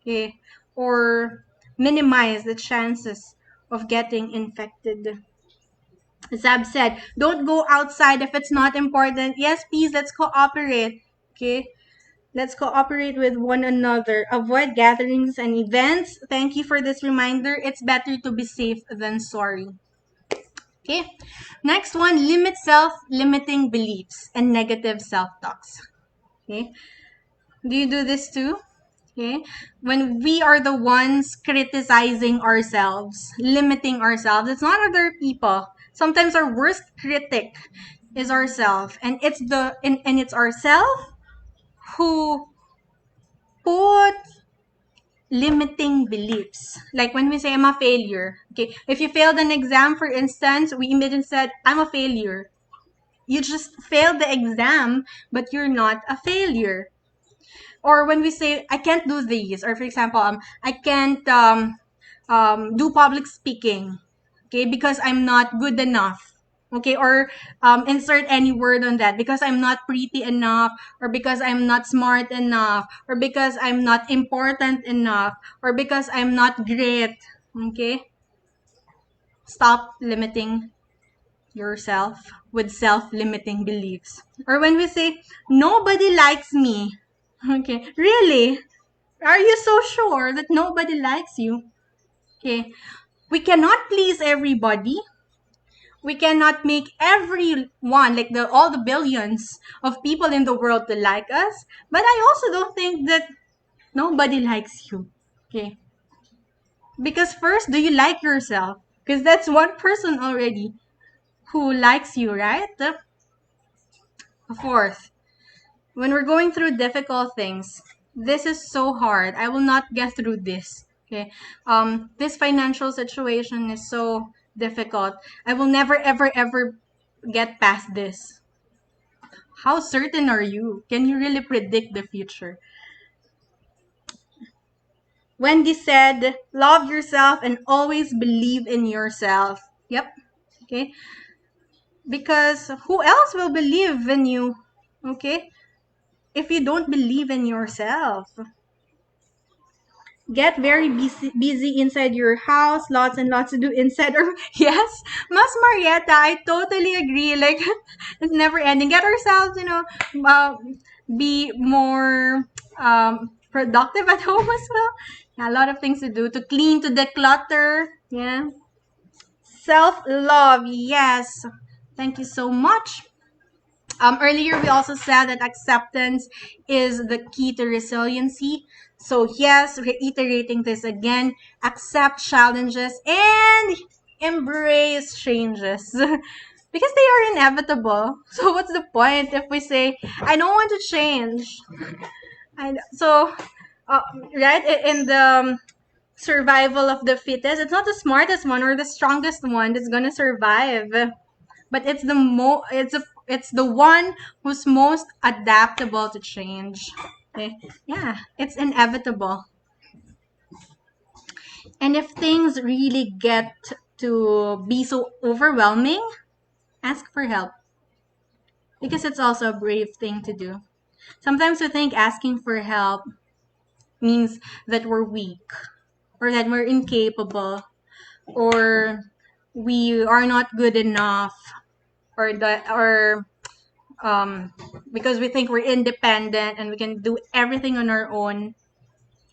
okay, or minimize the chances of getting infected. Zab said, don't go outside if it's not important. Yes, please, let's cooperate. Okay, let's cooperate with one another. Avoid gatherings and events. Thank you for this reminder. It's better to be safe than sorry. Okay. Next one, limit self-limiting beliefs and negative self-talks. Okay. Do you do this too? Okay. When we are the ones criticizing ourselves, limiting ourselves, it's not other people. Sometimes our worst critic is ourselves, and it's ourself who put limiting beliefs. Like when we say I'm a failure. Okay, if you failed an exam, for instance, we immediately said I'm a failure. You just failed the exam, but you're not a failure. Or when we say I can't do these, or for example, I can't do public speaking, okay, because I'm not good enough. Okay, or insert any word on that, because I'm not pretty enough, or because I'm not smart enough, or because I'm not important enough, or because I'm not great. Okay, stop limiting yourself with self-limiting beliefs. Or when we say nobody likes me, okay, really? Are you so sure that nobody likes you? Okay, we cannot please everybody. We cannot make everyone, like all the billions of people in the world, to like us. But I also don't think that nobody likes you. Okay, because first, do you like yourself? Because that's one person already who likes you, right? Fourth, when we're going through difficult things, this is so hard. I will not get through this. Okay, this financial situation is so difficult. I will never, ever, ever get past this. How certain are you? Can you really predict the future? Wendy said, love yourself and always believe in yourself. Yep. Okay. Because who else will believe in you? Okay. If you don't believe in yourself, get very busy inside your house, lots and lots to do inside. Or yes, Mas Marietta, I totally agree. Like it's never ending. Get ourselves, uh, be more productive at home as well. Yeah, a lot of things to do, to clean, to declutter. Yeah, self love. Yes, thank you so much. Earlier, we also said that acceptance is the key to resiliency. So, yes, reiterating this again, accept challenges and embrace changes because they are inevitable. So, what's the point if we say, I don't want to change? And so, uh, right, in the survival of the fittest, it's not the smartest one or the strongest one that's going to survive, but it's the one who's most adaptable to change. Okay? Yeah, it's inevitable. And if things really get to be so overwhelming, ask for help, because it's also a brave thing to do. Sometimes we think asking for help means that we're weak or that we're incapable, or we are not good enough, or because we think we're independent and we can do everything on our own,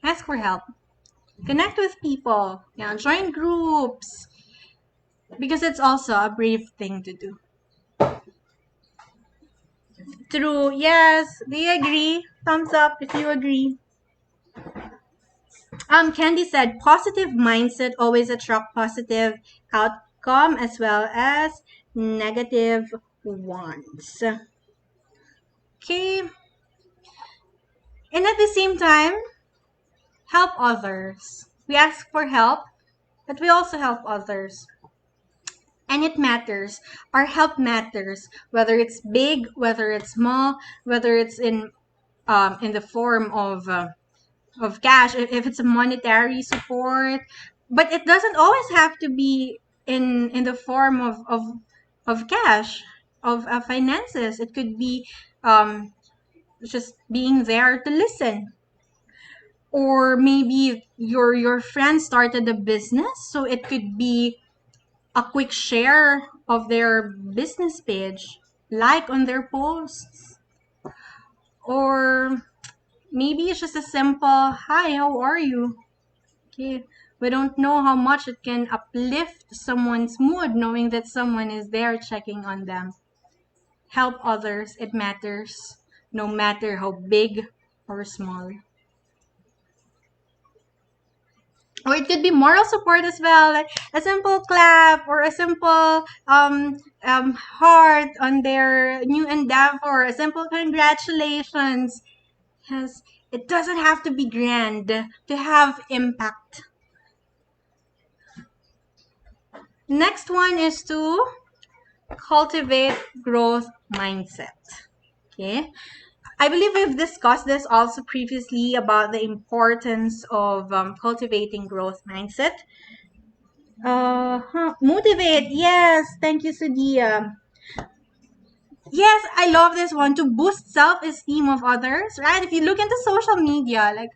ask for help. Connect with people. Yeah, join groups, because it's also a brave thing to do. True. Yes. Do you agree? Thumbs up if you agree. Candy said positive mindset always attract positive outcome as well as negative ones. Okay. And at the same time, help others. We ask for help, but we also help others. And it matters. Our help matters, whether it's big, whether it's small, whether it's in the form of cash, if it's a monetary support, but it doesn't always have to be in the form of cash, of finances. It could be um, just being there to listen, or maybe your friend started a business, so it could be a quick share of their business page, like on their posts, or maybe it's just a simple hi, how are you. Okay, we don't know how much it can uplift someone's mood knowing that someone is there checking on them. Help others, it matters, no matter how big or small. Or it could be moral support as well, like a simple clap or a simple heart on their new endeavor, a simple congratulations. Yes, it doesn't have to be grand to have impact. Next one is to cultivate growth mindset. Okay, I believe we've discussed this also previously about the importance of cultivating growth mindset. Motivate. Yes, thank you, Sudia. Yes, I love this one, to boost self-esteem of others. Right? If you look into social media, like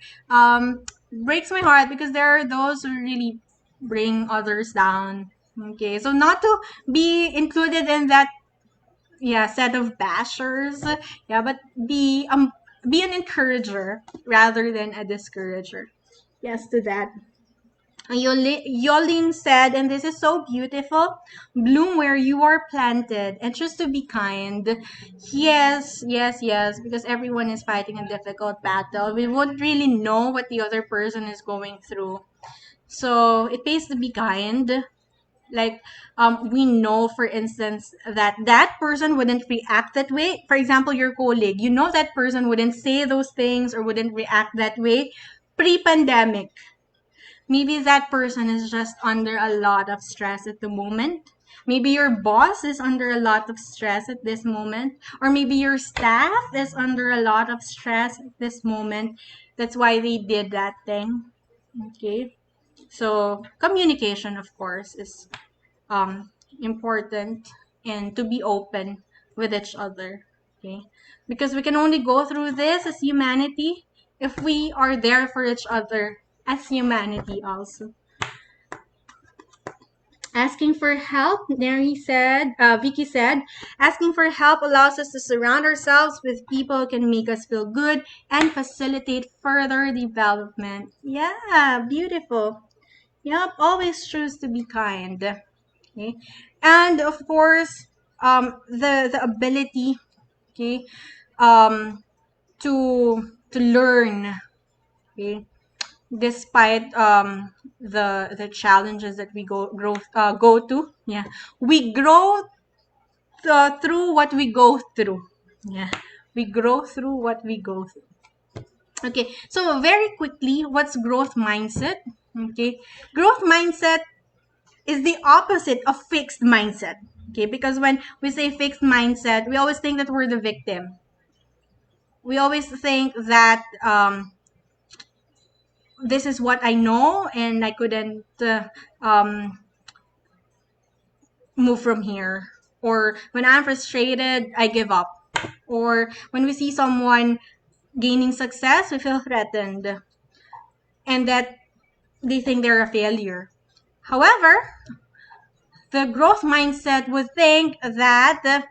breaks my heart because there are those who really bring others down. Okay, so not to be included in that, yeah, set of bashers, yeah, but be an encourager rather than a discourager. Yes, to that. Yolin said, and this is so beautiful, bloom where you are planted and just to be kind. Yes, yes, yes, because everyone is fighting a difficult battle. We won't really know what the other person is going through. So it pays to be kind. Like, we know, for instance, that that person wouldn't react that way. For example, your colleague, you know that person wouldn't say those things or wouldn't react that way pre-pandemic. Maybe that person is just under a lot of stress at the moment. Maybe your boss is under a lot of stress at this moment. Or maybe your staff is under a lot of stress at this moment. That's why they did that thing. Okay. So communication, of course, is important, and to be open with each other. Okay. Because we can only go through this as humanity if we are there for each other as humanity also. Asking for help, Vicky said, asking for help allows us to surround ourselves with people who can make us feel good and facilitate further development. Yeah, beautiful. Yep, always choose to be kind. Okay, and of course, the ability, okay, to learn. Okay, despite the challenges that we go to, yeah, we grow through what we go through. Yeah, we grow through what we go through. Okay, so very quickly, what's growth mindset? Okay, growth mindset is the opposite of fixed mindset. Okay, because when we say fixed mindset, we always think that we're the victim. We always think that this is what I know and I couldn't move from here. Or when I'm frustrated, I give up. Or when we see someone gaining success, we feel threatened and that they think they're a failure. However, the growth mindset would think that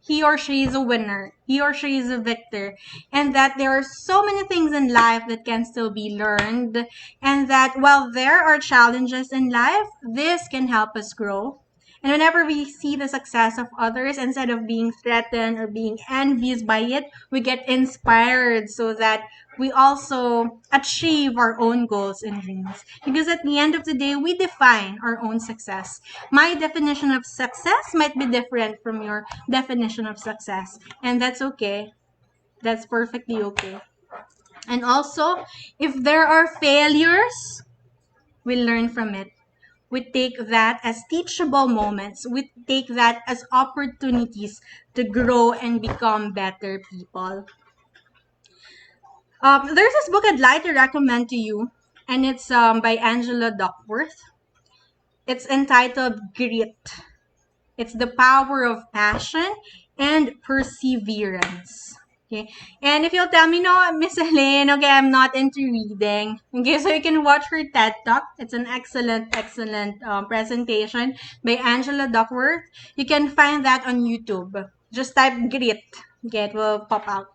he or she is a winner, he or she is a victor, and that there are so many things in life that can still be learned, and that while there are challenges in life, this can help us grow. And whenever we see the success of others, instead of being threatened or being envious by it, we get inspired so that we also achieve our own goals and dreams. Because at the end of the day, we define our own success. My definition of success might be different from your definition of success, and that's okay. That's perfectly okay. And also, if there are failures, we learn from it. We take that as teachable moments. We take that as opportunities to grow and become better people. There's this book I'd like to recommend to you, and it's by Angela Duckworth. It's entitled Grit. It's the power of passion and perseverance. Okay. And if you'll tell me, no, Miss Elaine, okay, I'm not into reading. Okay, so you can watch her TED Talk. It's an excellent presentation by Angela Duckworth. You can find that on YouTube. Just type grit. Okay, it will pop out.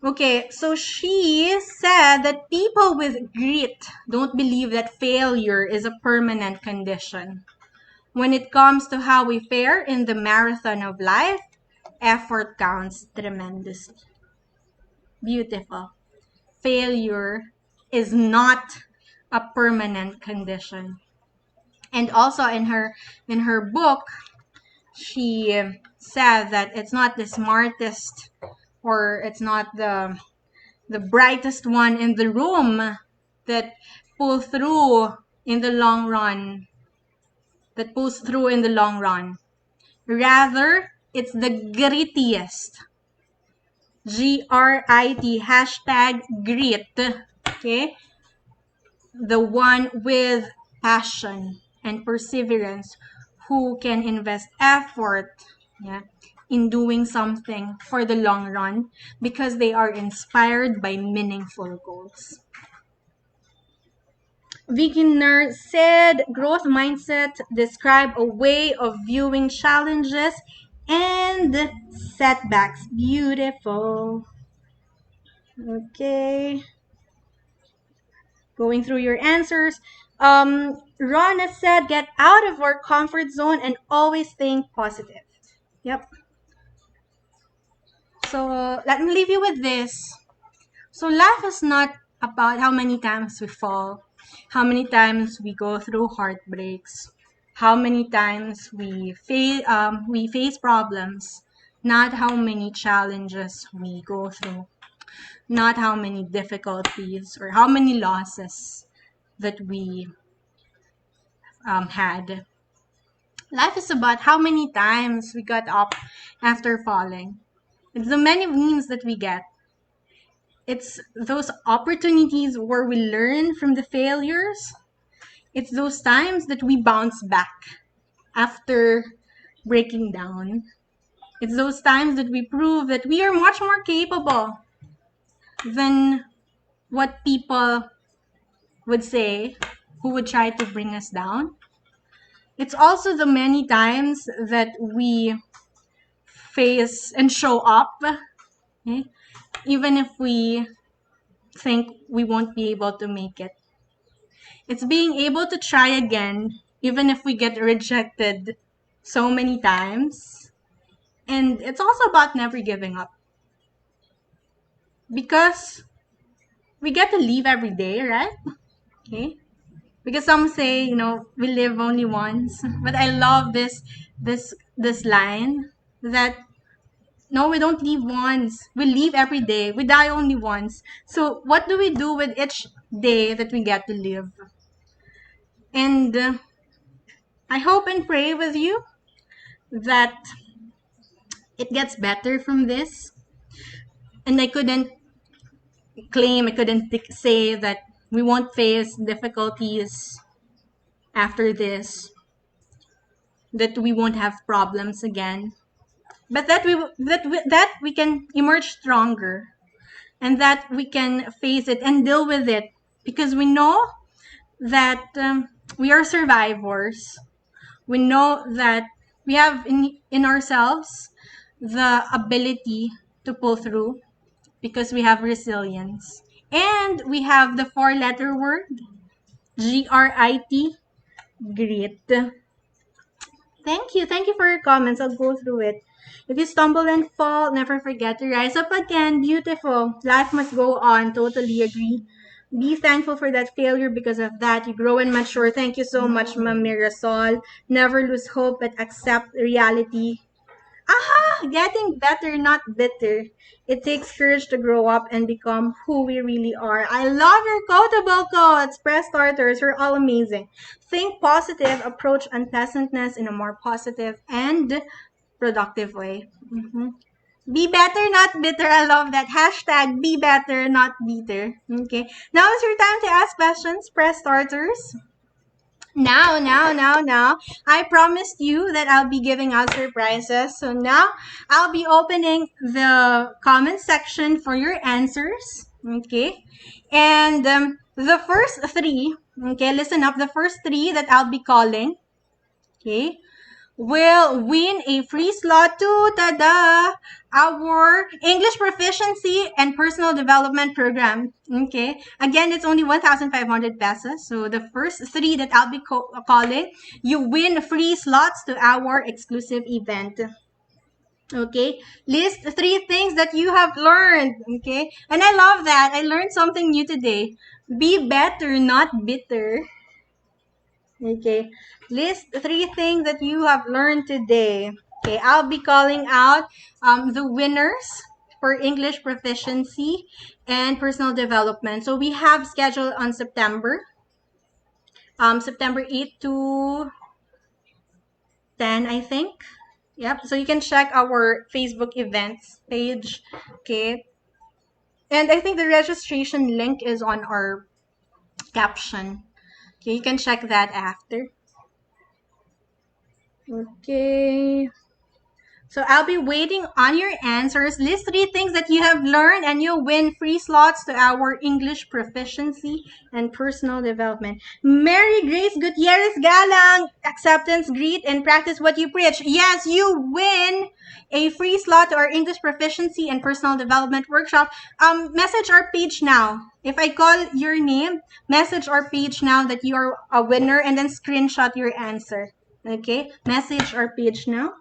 Okay, so she said that people with grit don't believe that failure is a permanent condition. When it comes to how we fare in the marathon of life, effort counts tremendously. Beautiful. Failure is not a permanent condition. And also in her book, she said that it's not the smartest or it's not the brightest one in the room that pull through in the long run, that pulls through in the long run. Rather, it's the grittiest. Grit, hashtag grit. Okay? The one with passion and perseverance who can invest effort, yeah, in doing something for the long run because they are inspired by meaningful goals. Wegener said growth mindset describe a way of viewing challenges and setbacks. Beautiful. Okay. Going through your answers. Rana said get out of our comfort zone and always think positive. Yep. So let me leave you with this. So life is not about how many times we fall, how many times we go through heartbreaks, how many times we face problems, not how many challenges we go through, not how many difficulties or how many losses that we had. Life is about how many times we got up after falling. It's the many wins that we get. It's those opportunities where we learn from the failures. It's those times that we bounce back after breaking down. It's those times that we prove that we are much more capable than what people would say who would try to bring us down. It's also the many times that we face and show up, okay? Even if we think we won't be able to make it. It's being able to try again, even if we get rejected so many times. And it's also about never giving up. Because we get to live every day, right? Okay. Because some say, we live only once. But I love this line that no, we don't live once. We live every day. We die only once. So what do we do with each day that we get to live? And I hope and pray with you that it gets better from this. And I couldn't say that we won't face difficulties after this, that we won't have problems again, but that we can emerge stronger and that we can face it and deal with it because we know that We are survivors. We know that we have in ourselves the ability to pull through because we have resilience. And we have the four-letter word, GRIT, grit. Thank you. Thank you for your comments. I'll go through it. If you stumble and fall, never forget to rise up again. Beautiful. Life must go on. Totally agree. Be thankful for that failure because of that. You grow and mature. Thank you so much, Ma'am Mirasol. Never lose hope but accept reality. Aha! Getting better, not bitter. It takes courage to grow up and become who we really are. I love your quotable quotes. Press starters, you're all amazing. Think positive, approach unpleasantness in a more positive and productive way. Be better, not bitter. I love that. Hashtag be better, not bitter. Okay. Now is your time to ask questions. Press starters. Now. I promised you that I'll be giving out surprises. So now I'll be opening the comment section for your answers. Okay. And the first three, okay, listen up. The first three that I'll be calling, okay, will win a free slot to tada our English proficiency and personal development program. Okay, again, it's only 1,500 pesos. So the first three that I'll be calling, you win free slots to our exclusive event. Okay, list three things that you have learned. Okay, and I love that. I learned something new today. Be better, not bitter. Okay, list three things that you have learned today. Okay, I'll be calling out the winners for English proficiency and personal development. So we have scheduled on September 8 to 10, I think. Yep, so you can check our Facebook events page. Okay, and I think the registration link is on our caption. Okay, you can check that after. Okay. So I'll be waiting on your answers. List three things that you have learned and you'll win free slots to our English proficiency and personal development. Mary Grace Gutierrez Galang, acceptance, greet, and practice what you preach. Yes, you win a free slot to our English proficiency and personal development workshop. Message our page now. If I call your name, message our page now that you are a winner and then screenshot your answer. Okay, message our page now.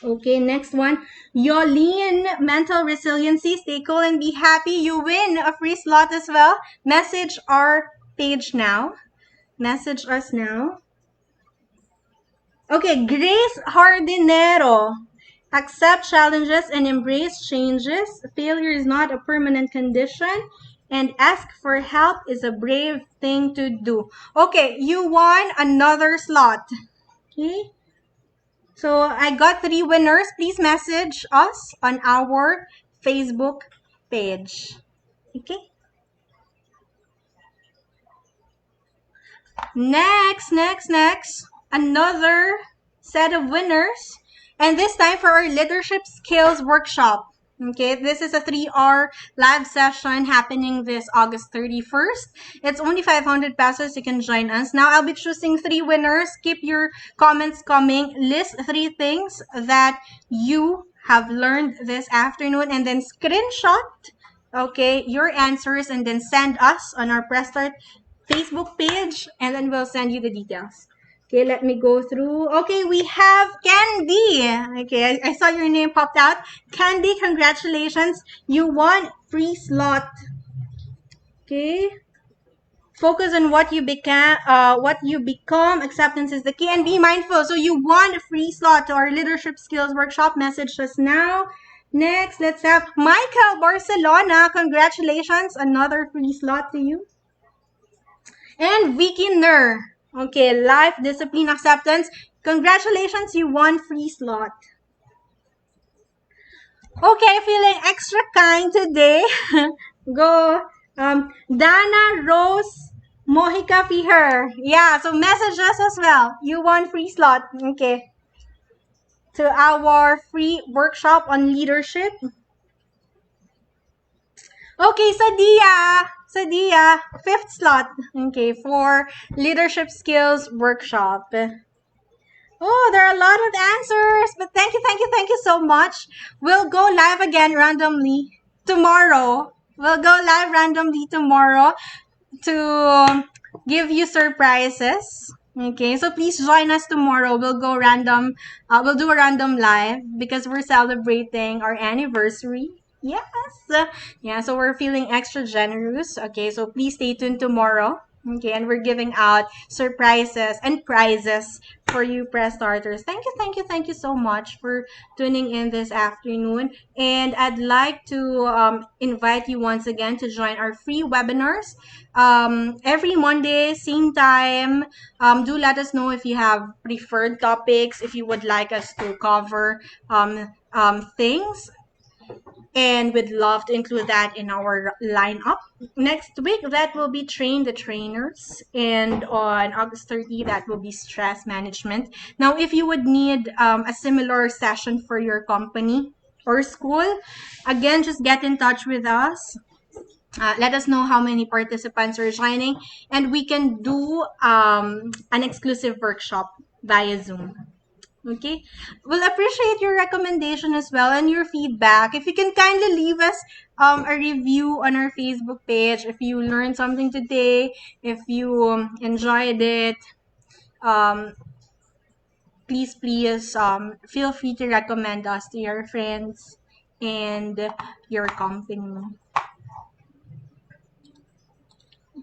Okay, next one. Yolene, mental resiliency. Stay cool and be happy. You win a free slot as well. Message our page now. Message us now. Okay, Grace Hardinero. Accept challenges and embrace changes. Failure is not a permanent condition. And ask for help is a brave thing to do. Okay, you won another slot. Okay. So I got three winners. Please message us on our Facebook page. Okay. Next. Another set of winners. And this time for our leadership skills workshop. Okay, this is a 3-hour live session happening this August 31st. It's only 500 pesos. You can join us. Now I'll be choosing three winners. Keep your comments coming. List three things that you have learned this afternoon and then screenshot, okay, your answers and then send us on our Press Start Facebook page and then we'll send you the details. Okay, let me go through. Okay, we have Candy. Okay, I saw your name popped out. Candy, congratulations. You won free slot. Okay. Focus on what you become. Acceptance is the key. And be mindful. So you won a free slot to our leadership skills workshop. Message us now. Next, let's have Michael Barcelona. Congratulations. Another free slot to you. And Vicky Ner. Okay, life, discipline, acceptance. Congratulations, you won free slot. Okay, feeling extra kind today. Go. Dana Rose Mojica Fiher. Yeah, so message us as well. You won free slot. Okay. To our free workshop on leadership. Okay, Sadia. Sadia, fifth slot. Okay, for leadership skills workshop. Oh, there are a lot of answers, but thank you so much. We'll go live again randomly tomorrow. We'll go live randomly tomorrow to give you surprises. Okay, so please join us tomorrow. We'll go random. We'll do a random live because we're celebrating our anniversary. Yes. Yeah, so we're feeling extra generous. Okay, so please stay tuned tomorrow. Okay, and we're giving out surprises and prizes for you press starters. Thank you so much for tuning in this afternoon. And I'd like to invite you once again to join our free webinars every Monday, same time. Do let us know if you have preferred topics, if you would like us to cover things, and we'd love to include that in our lineup. Next week, that will be Train the Trainers, and on August 30, that will be Stress Management. Now, if you would need a similar session for your company or school, again, just get in touch with us. Let us know how many participants are joining, and we can do an exclusive workshop via Zoom. Okay, we'll appreciate your recommendation as well and your feedback. If you can kindly leave us a review on our Facebook page, if you learned something today, if you enjoyed it, um, please feel free to recommend us to your friends and your company.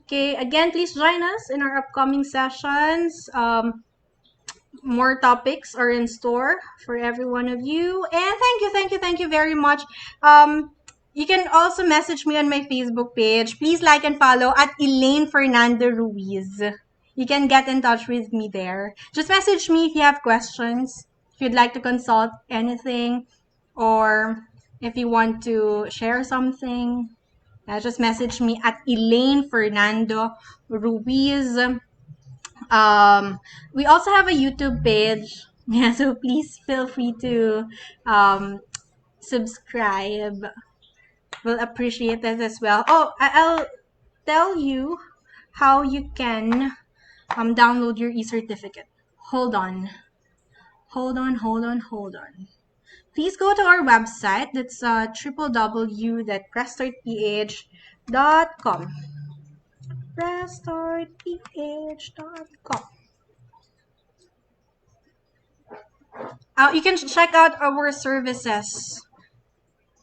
Okay, again, please join us in our upcoming sessions. More topics are in store for every one of you. And thank you very much. You can also message me on my Facebook page. Please like and follow at Elaine Fernando Ruiz. You can get in touch with me there. Just message me if you have questions, if you'd like to consult anything, or if you want to share something. Just message me at Elaine Fernando Ruiz. We also have a YouTube page. Yeah, so please feel free to subscribe. We'll appreciate that as well. Oh, I'll tell you how you can download your e-certificate. Hold on. Hold on. Please go to our website. That's www.pressstartph.com. pressstartph.com. You can check out our services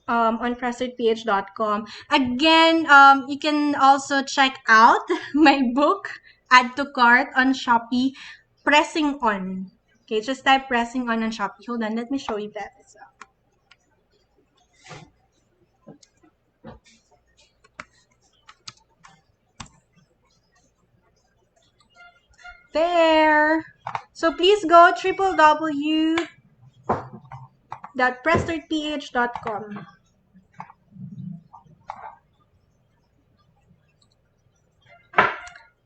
on pressstartph.com. Again, you can also check out my book, Add to Cart, on Shopee, Pressing On. Okay, just type Pressing On Shopee. Hold on, let me show you that as well. There. So please go www.pressstartph.com.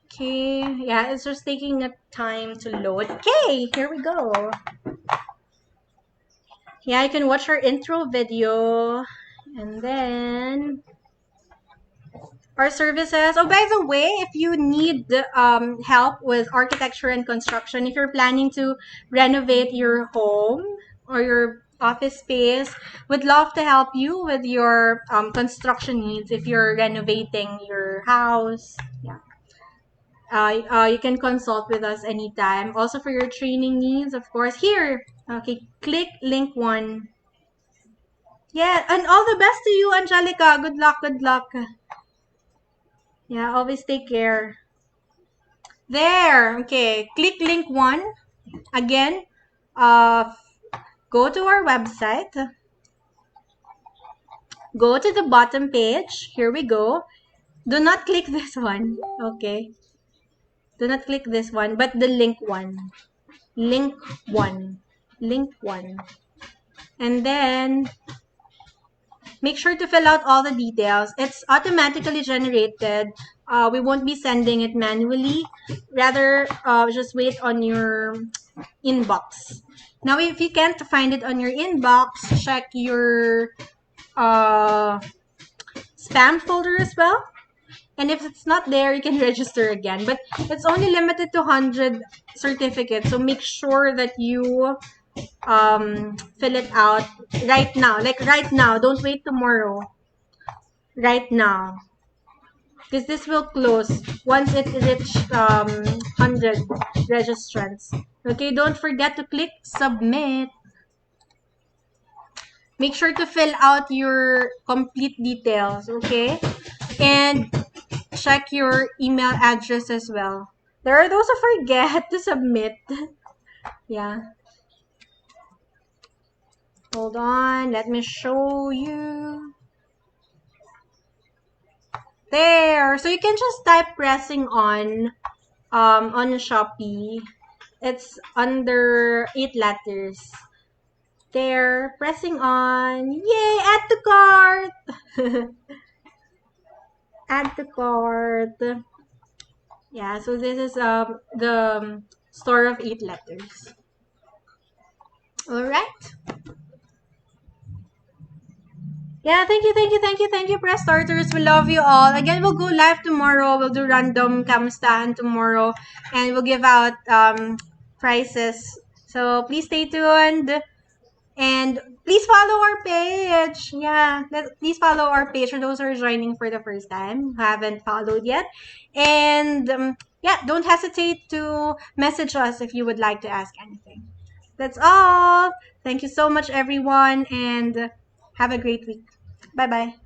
Okay, yeah, it's just taking a time to load. Okay, here we go. Yeah, you can watch our intro video, and then our services. Oh, by the way, if you need help with architecture and construction, if you're planning to renovate your home or your office space, would love to help you with your construction needs if you're renovating your house. Yeah. You can consult with us anytime. Also for your training needs, of course. Here, okay, click link 1. Yeah, and all the best to you, Angelica. Good luck, good luck. Yeah, always take care. There, okay. Click link 1. Again, go to our website. Go to the bottom page. Here we go. Do not click this one, okay? Do not click this one, but the link 1. Link 1. Link 1. And then make sure to fill out all the details. It's automatically generated. We won't be sending it manually. Rather, just wait on your inbox. Now, if you can't find it on your inbox, check your spam folder as well. And if it's not there, you can register again. But it's only limited to 100 certificates. So make sure that you fill it out right now. Like right now. Don't wait tomorrow. Right now. Because this will close once it reaches 100 registrants. Okay, don't forget to click submit. Make sure to fill out your complete details, okay? And check your email address as well. There are those who forget to submit. Yeah. Hold on, let me show you. There. So you can just type pressing on Shopee. It's under 8 letters. There, pressing on. Yay, add to cart. Add to cart. Yeah, so this is the store of 8 letters. All right. Yeah, thank you, press starters. We love you all. Again, we'll go live tomorrow. We'll do random kamustahan tomorrow, and we'll give out prizes. So please stay tuned. And please follow our page. Yeah, please follow our page for those who are joining for the first time, who haven't followed yet. And yeah, don't hesitate to message us if you would like to ask anything. That's all. Thank you so much, everyone, and have a great week. Bye bye.